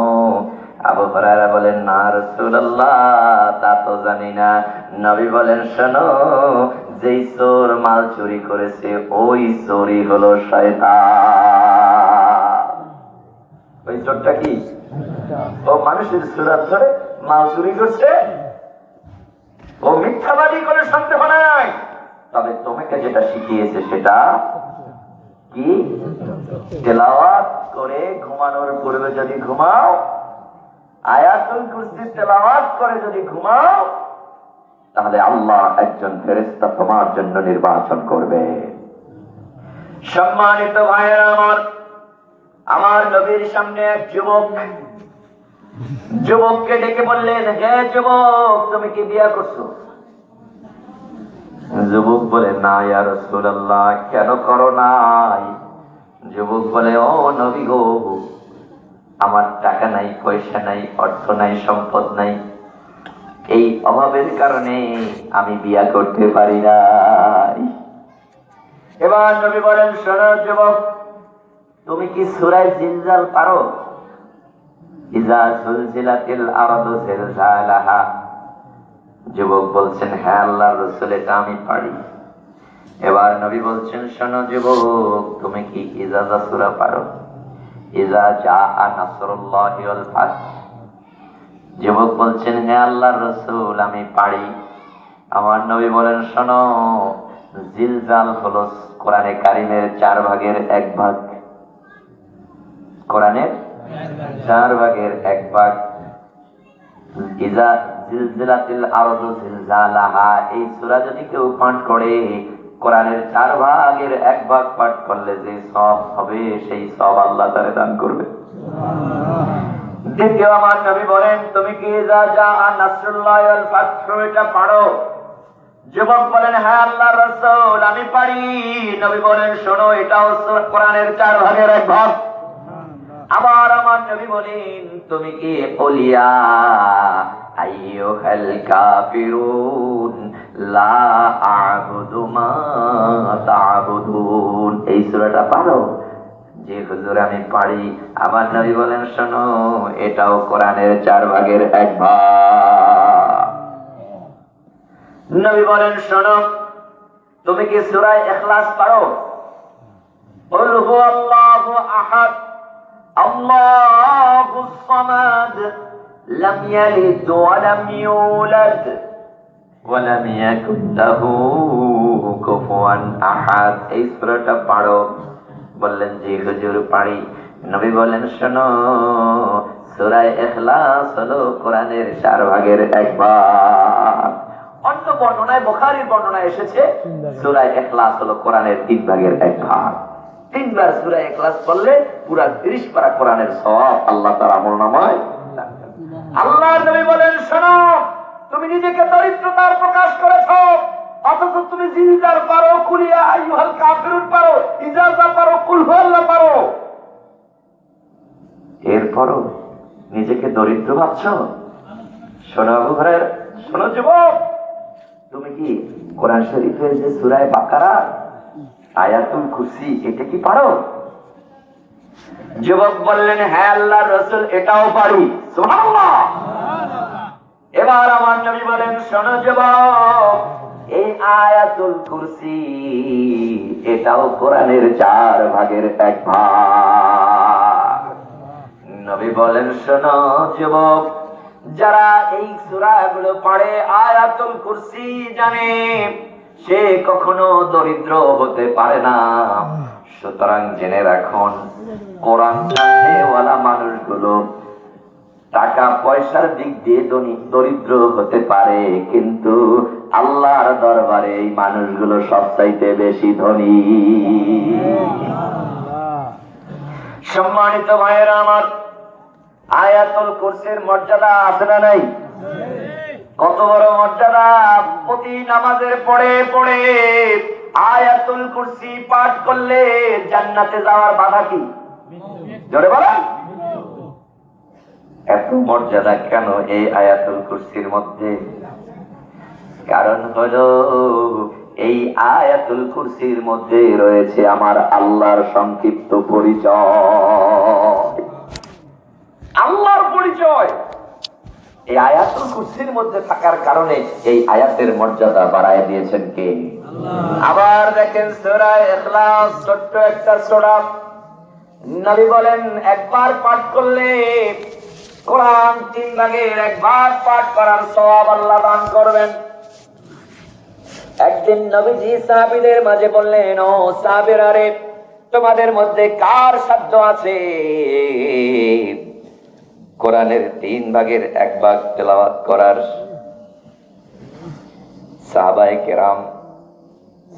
S1: আবু হুরায়রা বলেন, না রাসূলুল্লাহ তা তো জানি না। নবী বলেন, শোনো, যেই চোর মাল চুরি করেছে ওই চোরই হলো শয়তান। ওই চোরটা কি? ও মানুষের সুরাত ধরে মাল চুরি করছে, ও মিথ্যাবাদী, কোনো সন্দেহ নাই। তবে তোমাকে যেটা শিখিয়েছে সেটা কি? তেলাওয়াত করে ঘুমানোর পূর্বে যদি ঘুমাও, আয়াতুল কুরসি তেলাওয়াত করে যদি ঘুমাও, তাহলে আল্লাহ একজন ফেরেশতা তোমার জন্য নির্বাচন করবে। সম্মানিত ভাইয়েরা আমার, আমার নবীর সামনে এক যুবককে ডেকে বললেন, হে যুবক তুমি কি বিয়ে করছো? যুবক বলে, না ইয়া রাসূলুল্লাহ। কেন করো নাই? যুবক বলে, ও নবী গো, আমার টাকা নাই, পয়সা নাই, অর্থ নাই, সম্পদ নাই, এই অভাবের কারণে আমি বিয়া করতে পারি নাই। এবার নবী বলেন, শোনো যুবক, তুমি কি সূরা জিলজাল পারো? ইজা সুলজিলাতিল আরদু জিলজালাহা। যুবক বলছেন, হ্যাঁ আল্লাহর রাসূল এটা আমি পারি। এবার নবী বলছেন, শোনো যুবক, তুমি কি ইজাজা সূরা পারো? ইজা জাআ নাসরুল্লাহি ওয়াল ফাত। যুবক বলছেন, হ্যাঁ আল্লাহর রাসূল আমি পারি। আমার নবী বলেন, শোনো, জিলজাল হলো কোরআনে কারিমের 4 ভাগের 1 ভাগ। কোরআনের 4 ভাগের 1 ভাগ। ইজা জিলজিলাতিল আরদু জিলজালাহা, এই সূরা যদি কেউ পাঠ করে কোরআনের 4 ভাগের 1 ভাগ পাঠ করলে যে সওয়াব হবে সেই সওয়াব আল্লাহ তাআলা দান করবে। দ্বিতীয় আমার নবী বলেন, তুমি কি ইজা জাআ নাসরুল্লাহি ওয়াল ফাতহু এটা পড়ো? যুবক বলেন, হ্যাঁ আল্লাহর রাসূল আমি পারি। নবী বলেন, শোনো এটাও কোরআনের 4 ভাগের 1 ভাগ। আবার আমার নবী বলেন, তুমি কি বলিয়া আইয়ুহাল কাফিরুন লা আ'বুদু মা তা'বুদুন, এই সূরাটা পারো? যে হুজুর আমি পারি। আমার নবী বলেন, শোনো এটাও কোরআনের 4 ভাগের 1 ভাগ। নবী বলেন, শোনো তুমি কি সূরা ইখলাস পারো? কুল হুয়াল্লাহু আহাদ আল্লাহুস সামাদ লাম ইয়ালিদ ওয়া লাম ইউলাদ ওয়া লাম ইয়াকুল লাহু কুফুয়ান আহাদ, এই সূরাটা পারো? বললেন, জি হুজুর পারি। নবী বলেন, শোনো সূরা ইখলাস হলো কোরআনের 4 ভাগের 1 ভাগ। অন্য বর্ণনায়, বুখারীর বর্ণনায় এসেছে সূরা ইখলাস হলো কোরআনের 3 ভাগের 1 ভাগ। 3 বার সূরা ইখলাস পড়লে পুরা 30 পারা কোরআনের সওয়াব আল্লাহ তাআলা আমলনামায় দান করেন। আল্লাহর নবী বলেন, শোনো তুমি নিজেকে দরিদ্রতার প্রকাশ করেছো, অথচ তুমি জিলজাল পারো, কুলিয়া আইয়ুহাল কাফিরুন পারো, ইজাজা পারো, কুল হুয়াল্লাহ পারো, এরপরও নিজেকে দরিদ্র ভাবছো? শোনো আবু হুরায়রা, শোনো যুবক, তুমি কি কোরআন শরীফের যে সূরা বাকারা আয়াতুল কুরসি এটা কি পারো? যুবক বললেন, হ্যাঁ আল্লাহর রাসূল এটাও পারি। সুবহানাল্লাহ। এবার আমার নবী বলেন, শোনো যুবক, এই আয়াতুল কুরসি এটাও কোরআনের 4 ভাগের 1 ভাগ। নবী বলেন, শোনো যুবক, যারা এই সূরাগুলো পড়ে আয়াতুল কুরসি জানে সে কখনো দরিদ্র হতে পারে না। সুতরাং জেনে রাখুন, কোরআন জানেওয়ালা মানুষগুলো টাকা পয়সার দিক দিয়ে দরিদ্র হতে পারে, কিন্তু আল্লাহর দরবারে এই মানুষগুলো সবচাইতে বেশি ধনী। সম্মানিত ভাইয়েরা আমার, আয়াতুল কুরসির মর্যাদা আছে না নাই? কত বড় মর্যাদা! প্রতি নামাজের পরে পরে আয়াতুল কুরসি পাঠ করলে জান্নাতে যাওয়ার বাধা কি? জোরে বলেন। এত মর্যাদা কেন এই আয়াতুল কুরসির মধ্যে? কারণ হলো এই আয়াতুল কুরসির মধ্যে রয়েছে আমার আল্লাহর সংক্ষিপ্ত পরিচয়, আল্লাহর পরিচয়। এই আয়াতুল কুরসির মধ্যে থাকার কারণে এই আয়াতের মর্যাদা বাড়ায় দিয়েছেন কে? আবার দেখেন সূরা ইখলাস, ছোট্ট একটা সূরা, নবী বলেন একবার পাঠ করলে কোরআন 3 ভাগের 1 ভাগ পাঠ করার সওয়াব আল্লাহ দান করবেন। একদিন নবীজি সাহাবীদের মাঝে বললেন, ও সাহাবীরা রে, তোমাদের মধ্যে কার সাধ্য আছে কোরআনের 3 ভাগের 1 ভাগ তেলাওয়াত করার? সাহাবায়ে কেরাম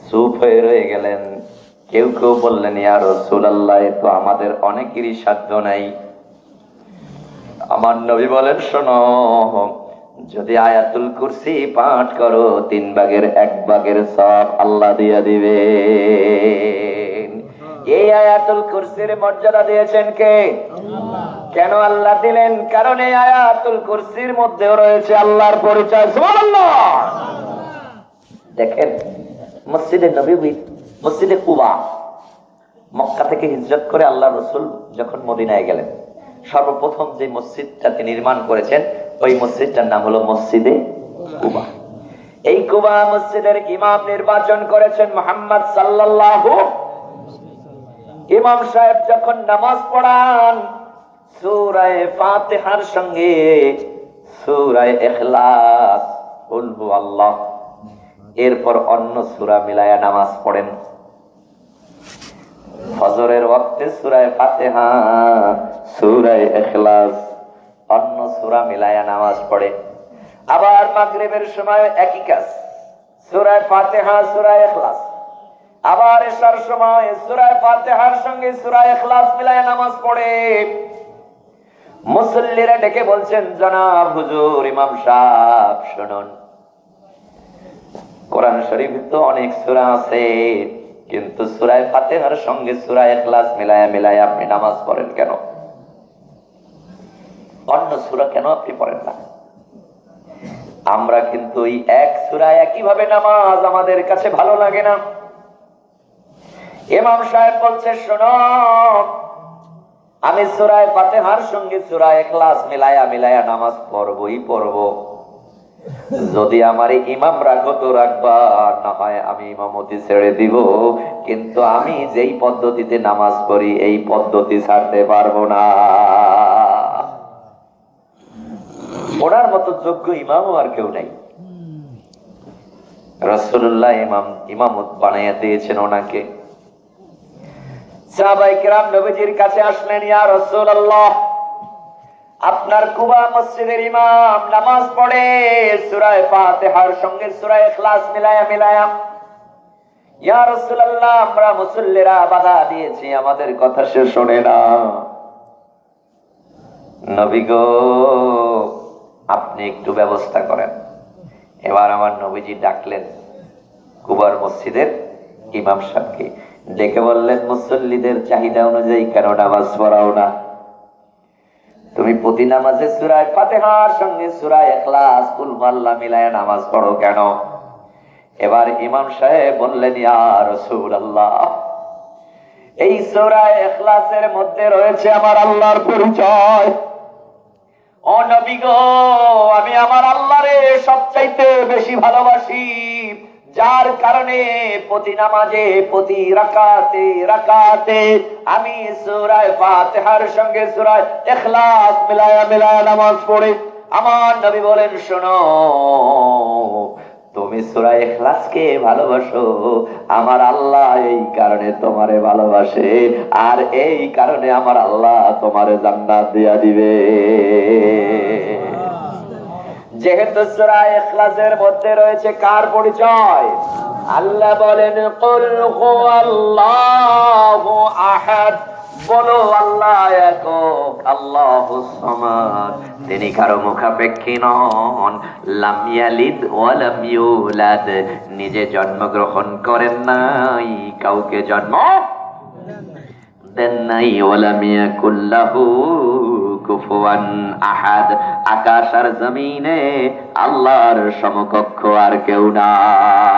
S1: চুপ হয়ে রয়ে গেলেন। কেউ কেউ বললেন, ইয়া রাসূলুল্লাহ, তো আমাদের অনেকেরই সাধ্য নাই। আমার নবী বলেন, শোনো, যদি আয়াতুল কুরসি পাঠ করো 3 ভাগের 1 ভাগের সওয়াব আল্লাহ দিয়ে দিবে। এই আয়াতুল কুরসির মর্যাদা দিয়েছেন কে? আল্লাহ। কেন আল্লাহ দিলেন? কারণ এই আয়াতুল কুরসির মধ্যে রয়েছে আল্লাহর পরিচয়। সুবহানাল্লাহ। দেখেন, মসজিদে নববী, মসজিদে কুবা, মক্কা থেকে হিজরত করে আল্লাহ রাসূল যখন মদিনায় গেলেন, সর্বপ্রথম যে মসজিদটাকে নির্মাণ করেছেন ওই মসজিদটার নাম হলো মসজিদে কুবা। এই কুবা মসজিদের ইমাম নির্বাচন করেছেন মুহাম্মদ সাল্লাল্লাহু। ইমাম সাহেব যখন নামাজ পড়ান সূরা ফাতিহার সঙ্গে সূরা ইখলাস, কুল হুয়াল্লাহ, এরপর অন্য সূরা মিলায়া নামাজ পড়েন। ফজরের ওয়াক্তে সূরা ফাতিহা, সূরা ইখলাস, অন্য সূরা মিলায়া নামাজ পড়ে। আবার মাগরিবের সময় একই কাজ, সূরা ফাতিহা, সূরা ইখলাস। আবার এশার সময় সূরা ফাতিহার সঙ্গে সূরা ইখলাস মিলায়া নামাজ পড়ে। মুসল্লিরা ডেকে বলছেন, জনাব হুজুর, ইমাম সাহেব শুনুন, কোরআন শরীফে তো অনেক সূরা আছে, কিন্তু সূরা ফাতিহার সঙ্গে সূরা ইখলাস মিলায়া আপনি নামাজ পড়েন কেন? অন্য সূরা কেন আপনি পড়েন না? আমরা কিন্তু এই এক সূরা একইভাবে নামাজ আমাদের কাছে ভালো লাগে না। ইমাম সাহেব বলছে, শোনো, আমি সূরা ফাতিহার সঙ্গে সূরা ইখলাস মিলায়া নামাজ পড়বই পড়ব। যদি আমার ইমাম রাখো তো রাখবা, না হয় আমি ইমামতি ছেড়ে দিব, কিন্তু আমি যেই পদ্ধতিতে নামাজ পড়ি এই পদ্ধতি ছাড়তে পারবো না। ওনার মতো যোগ্য ইমামও আর কেউ নাই। রাসূলুল্লাহ ইমামত বানাইয়া দিয়েছেন ওনাকে। সাহাবায়ে কেরাম নবীজির কাছে আসলেন, ইয়া রাসূলুল্লাহ, আপনার কুবা মসজিদের ইমাম নামাজ পড়ে সূরা ফাতিহার সঙ্গে সূরা ইখলাস মিলায়া। ইয়া রাসূলুল্লাহ, আমরা মুসল্লিরা বাধা দিয়েছি, আমাদের কথা সে শোনে না। নবী গো, আপনি একটু ব্যবস্থা করেন। এবার আমার নবীজি ডাকলেন কুবার মসজিদের ইমাম সাহেবকে, ডেকে বললেন, মুসল্লিদের চাহিদা অনুযায়ী কেন নামাজ পড়াও না? তুমি প্রতি নামাজে সূরা ফাতিহার সঙ্গে সূরা ইখলাস কুল আল্লাহ মিলায়া নামাজ পড়ো কেন? এবার ইমাম সাহেব বললেন, ইয়া রাসূলুল্লাহ, এই সূরা ইখলাসের মধ্যে রয়েছে আমার আল্লাহর পরিচয়। ও নবী গো, আমি আমার আল্লাহরে সবচাইতে বেশি ভালোবাসি, যার কারণে প্রতি নামাজে প্রতি রাকাতে আমি সূরা ফাতিহার সঙ্গে সূরা ইখলাস মিলায়া নামাজ পড়ি। আমার নবী বলেন, শোনো, তুমি সূরা ইখলাসকে ভালোবাসো, আমার আল্লাহ এই কারণে তোমারে ভালোবাসে, আর এই কারণে আমার আল্লাহ তোমারে জান্নাত দিয়া দিবে। যেহেতু সূরা ইখলাসের মধ্যে রয়েছে কার পরিচয়? আল্লাহ বলেন, কুল হুয়াল্লাহু আহাদ, বলো আল্লাহ একক, আল্লাহুস সামাদ, তিনি কারো মুখাপেক্ষী নন। লাম ইয়ালিদ ওয়া লাম ইউলাদ, নিজে জন্মগ্রহণ করেন নাই, কাউকে জন্ম দেন নাই। ওয়া লাম ইয়াকুল লাহু কুফুয়ান আহাদ, আকাশ আর জমিনে আল্লাহর সমকক্ষ আর কেউ নাই।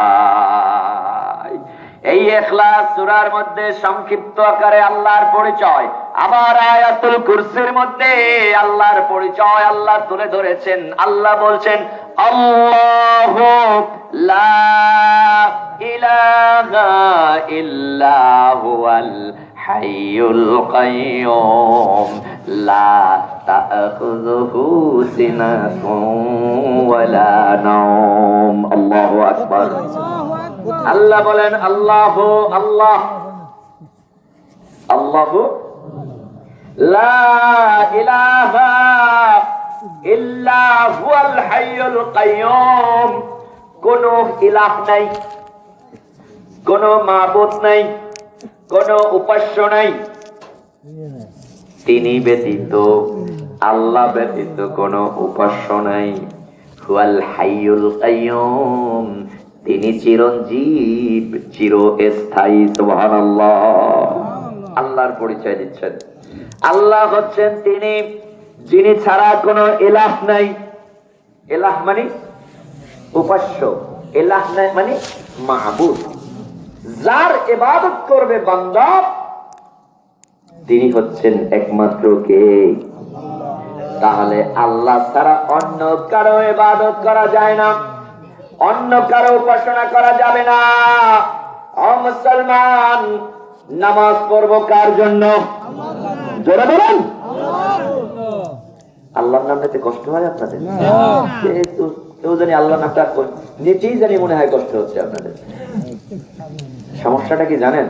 S1: এই ইখলাস সূরার মধ্যে সংক্ষিপ্ত আকারে আল্লাহর পরিচয়। আবার আয়াতুল কুরসির মধ্যে আল্লাহর পরিচয় আল্লাহ তুলে ধরেছেন। আল্লাহ বলছেন, আল্লাহু লা ইলাহা ইল্লা হুয়াল হাইয়ুল কাইয়ুম লা তাখুযুহু সিনাতুন ওয়ালা নাওম। আল্লাহু আকবার। আল্লাহ বলেন, আল্লাহু লা ইলাহা ইল্লা হুয়াল হাইয়ুল কাইয়ুম, কোন ইলাহ নাই, কোন মাবুদ নাই, কোন উপাস্য নাই, তিনি ব্যতীত, আল্লাহ ব্যতীত কোন উপাস্য নাই। হুয়াল হাইয়ুল কাইয়ুম, তিনি চিরঞ্জীব, চিরস্থায়ী। সুবহানাল্লাহ। আল্লাহর পরিচয় দিচ্ছেন। আল্লাহ হচ্ছেন তিনি যিনি ছাড়া কোনো ইলাহ নাই। ইলাহ মানে উপাস্য, ইলাহ নাই মানে মাবুদ, যার ইবাদত করবে বান্দা, তিনি হচ্ছেন একমাত্র কে? তাহলে আল্লাহ ছাড়া অন্য কারো ইবাদত করা যায় না, অন্য কারো উপাসনা করা যাবে না। ও মুসলমান, নামাজ পড়বো কার জন্য? জোরে বলেন। আল্লাহর নাম নিতে কষ্ট হয় আপনাদের? কেউ জানি আল্লাহ নামটা নিতেই জানি মনে হয় কষ্ট হচ্ছে আপনাদের। সমস্যাটা কি জানেন?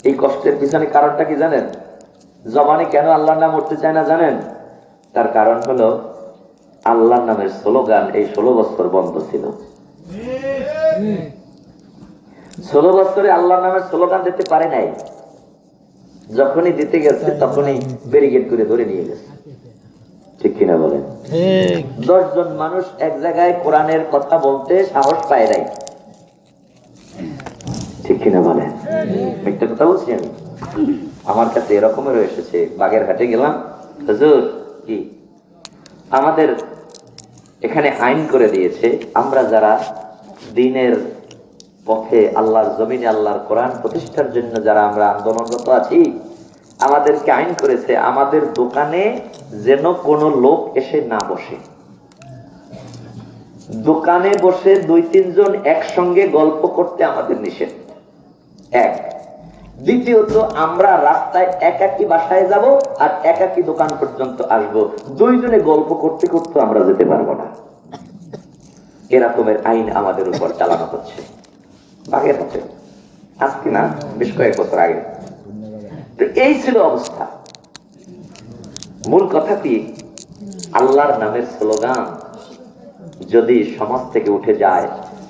S1: এই কষ্টের পিছনে কারণটা কি জানেন? জবানে কেন আল্লাহর নাম উঠতে চায় না জানেন? তার কারণ হলো আল্লাহর নামের স্লোগান এই 16 বছর বন্ধ ছিল। 16 বছরে আল্লাহর নামের স্লোগান দিতে পারে নাই। যখনই দিতে গেছে তখনই ব্যারিকেড করে ধরে নিয়ে গেছে। ঠিক কিনা বলেন? 10 জন মানুষ এক জায়গায় কোরআনের কথা বলতে সাহস পায় নাই। ঠিক কিনা বলেন? একটা কথা বলছি আমি, আমার কাছে এরকমেরও এসেছে। বাগেরহাটে গেলাম, হুজুর কি আমাদের এখানে আইন করে দিয়েছে, আমরা যারা দিনের পথে আল্লাহর জমিনে আল্লাহর কোরআন প্রতিষ্ঠার জন্য যারা আমরা আন্দোলনরত আছি, আমাদেরকে আইন করেছে আমাদের দোকানে যেন কোনো লোক এসে না বসে। দোকানে বসে 2-3 জন একসঙ্গে গল্প করতে আমাদের নিষেধ। এক, দ্বিতীয়ত আমরা রাস্তায় একাকী বাসায় যাব আর একাকী দোকান পর্যন্ত আসব, 2 জনে গল্প করতে করতে আমরা যেতে পারবো না। এরকমের আইন আমাদের উপর চালানো হচ্ছে বাগেরহাটে, আজকে না বেশ কয়েক বছর আগে। তো এই ছিল অবস্থা। মূল কথা কি, আল্লাহর নামের স্লোগান যদি সমাজ থেকে উঠে যায়,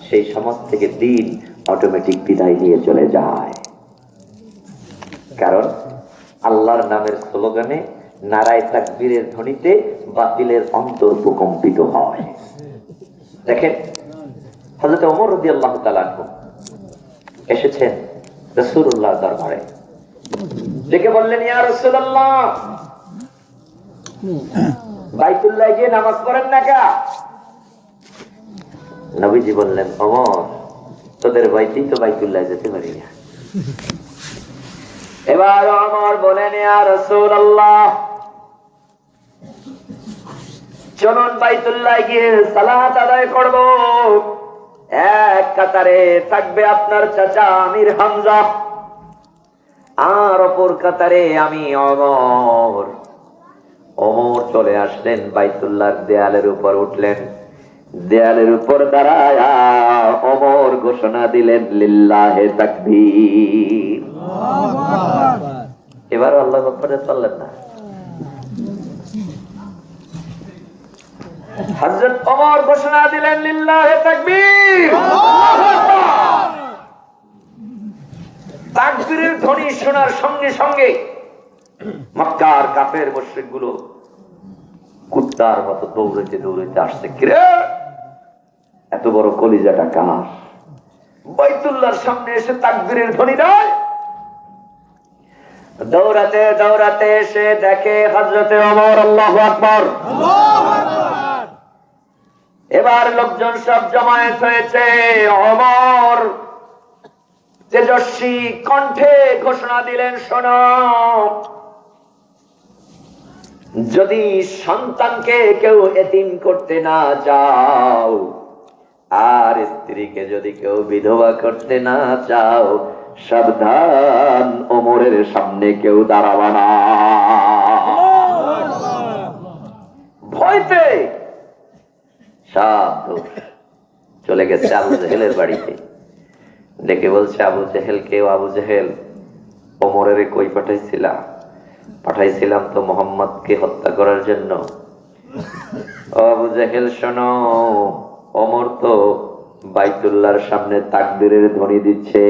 S1: সেই সমাজ থেকে দিন অটোমেটিক বিদায় নিয়ে চলে যায়। কারণ আল্লাহর নামের স্লোগানে, নারায়ে তাকবীরের ধ্বনিতে বাতিলের অন্তর প্রকম্পিত হয়। দেখেন হযরত ওমর রাদিয়াল্লাহু তাআলা এসেছেন রাসূলুল্লাহর দরবারে, ডেকে বললেন, ইয়া রাসূলুল্লাহ, বাইতুল্লাহ গিয়ে নামাজ পড়েন না কা? নবীজি বললেন, ওমর, তোদের বাইতেই তো বাইতুল্লাহ যেতে পারি না। এবার ওমর বলেন, ইয়া রাসূলুল্লাহ, চলুন বাইতুল্লাহ গিয়ে সালাত আদায় করব। এক কাতারে থাকবে আপনার চাচা আমির হামজা, আর অপর কাতারে আমি ওমর। ওমর চলে আসলেন, বাইতুল্লাহর দেয়ালের উপর উঠলেন। দেয়ালের উপর দাঁড়ায় ওমর ঘোষণা দিলেন, লিল্লাহে তাকবীর। এবার আল্লাহু আকবার বললেন না, হযরত ওমর ঘোষণা দিলেন, লিল্লাহে তাকবীর। তাকবীরের ধ্বনি শোনার সঙ্গে সঙ্গে মক্কার কাফের মুশরিকগুলো কুত্তার মতো দৌড়াইতে দৌড়াইতে আসছে। কিরে, এত বড় কলিজাটা কার? বাইতুল্লাহর সামনে এসে তাকবীরের ধ্বনি দেয়। দৌড়াতে দৌড়াতে এসে দেখে হযরতে ওমর, আল্লাহু আকবার। এবার লোকজন সব জমায়েত হয়েছে। ওমর তেজস্বী কণ্ঠে ঘোষণা দিলেন, শোনো, যদি সন্তানকে কেউ এতিম করতে না চাও, আর স্ত্রীকে যদি কেউ বিধবা করতে না চাও, সাবধান, ওমরের সামনে কেউ দাঁড়াবা না। ভয়তে সব চলে গেছে আবু জেহেলের বাড়িতে। ডেকে বলছে, আবু জেহেল কেউ? আবু জেহেল, ওমরের কই পাঠাইছিলাম? পাঠাইছিলাম তো মোহাম্মদকে হত্যা করার জন্য। ও আবু জেহেল, শোনো, ওমর তো বাইতুল্লাহর সামনে তাকবীরের ধ্বনি দিচ্ছে।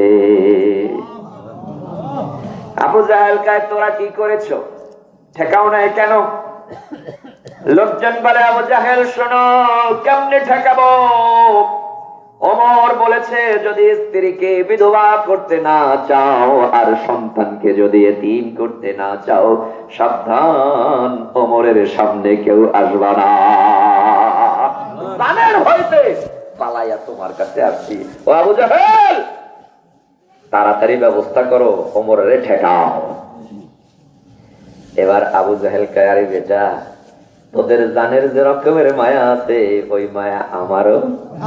S1: আবু জেহেল কয়, তোরা কি করেছো? ঠেকাও নাই কেন? লোকজন বলে, আবু জেহেল শোনো, কেমনে ঠেকাবো? ওমর বলেছে, যদি স্ত্রীকে বিধবা করতে না চাও আর সন্তানকে যদি এতিম করতে না চাও, সাবধান, ওমরের সামনে কেউ আসবা না। জানের ভয়তে পালাইয়া তোমার কাছে আসছি। ও আবু জেহেল, তাড়াতাড়ি ব্যবস্থা করো, ওমরের ঠেকাও। এবার আবু জেহেল কয়, আরে বেটা, তোদের জানের যে রকমের মায়া আছে, ওই মায়া আমারও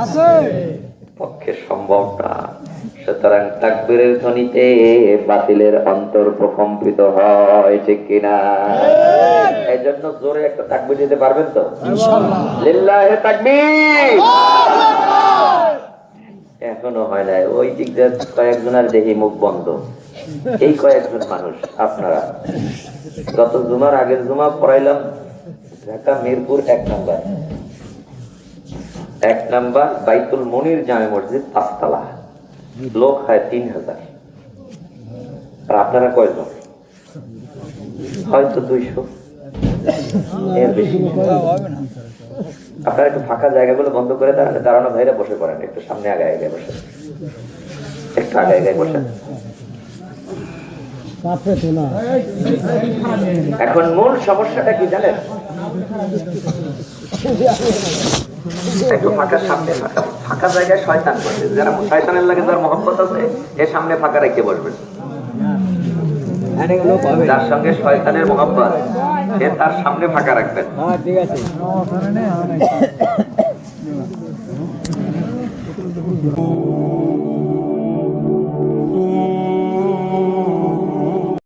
S1: আছে, পক্ষে সম্ভব না। সুতরাং তাকবীরের ধ্বনিতে বাতিলের অন্তর প্রকম্পিত হয়, ঠিক কিনা? এই জন্য জোরে একটা তাকবীর দিতে পারবেন তো? ইনশাআল্লাহ। লিল্লাহি তাকবীর। এখনো হয় নাই। ওই দিক দিয়ে কয়েকজনের দেখি মুখ বন্ধ, এই কয়েকজন মানুষ আপনারা গত জুমার আগের জুমা পড়াইলাম ঢাকা মিরপুর 1 নাম্বার বাইতুল মনির জামে মসজিদ 5 তলা, লোক হয় 3000। আর আপনারা কয়জন? হয়তো 200 এর বেশি। আপনারা একটু ফাঁকা জায়গাগুলো বন্ধ করে দাঁড়ানো ভাইরা বসে পড়েন, একটু সামনে আগে আগে বসে, একটু আগে আগে বসেন। এখন মূল সমস্যাটা কি জানেন? একটু ফাঁকা, সামনে ফাঁকা, ফাঁকা জায়গায় শয়তান বসে। যারা শয়তানের লাগে যার মহব্বত আছে এর সামনে ফাঁকা রেখে বসবেন। যার সঙ্গে শয়তানের মহব্বত সে তার সামনে ফাঁকা রাখবেন। ঠিক আছে।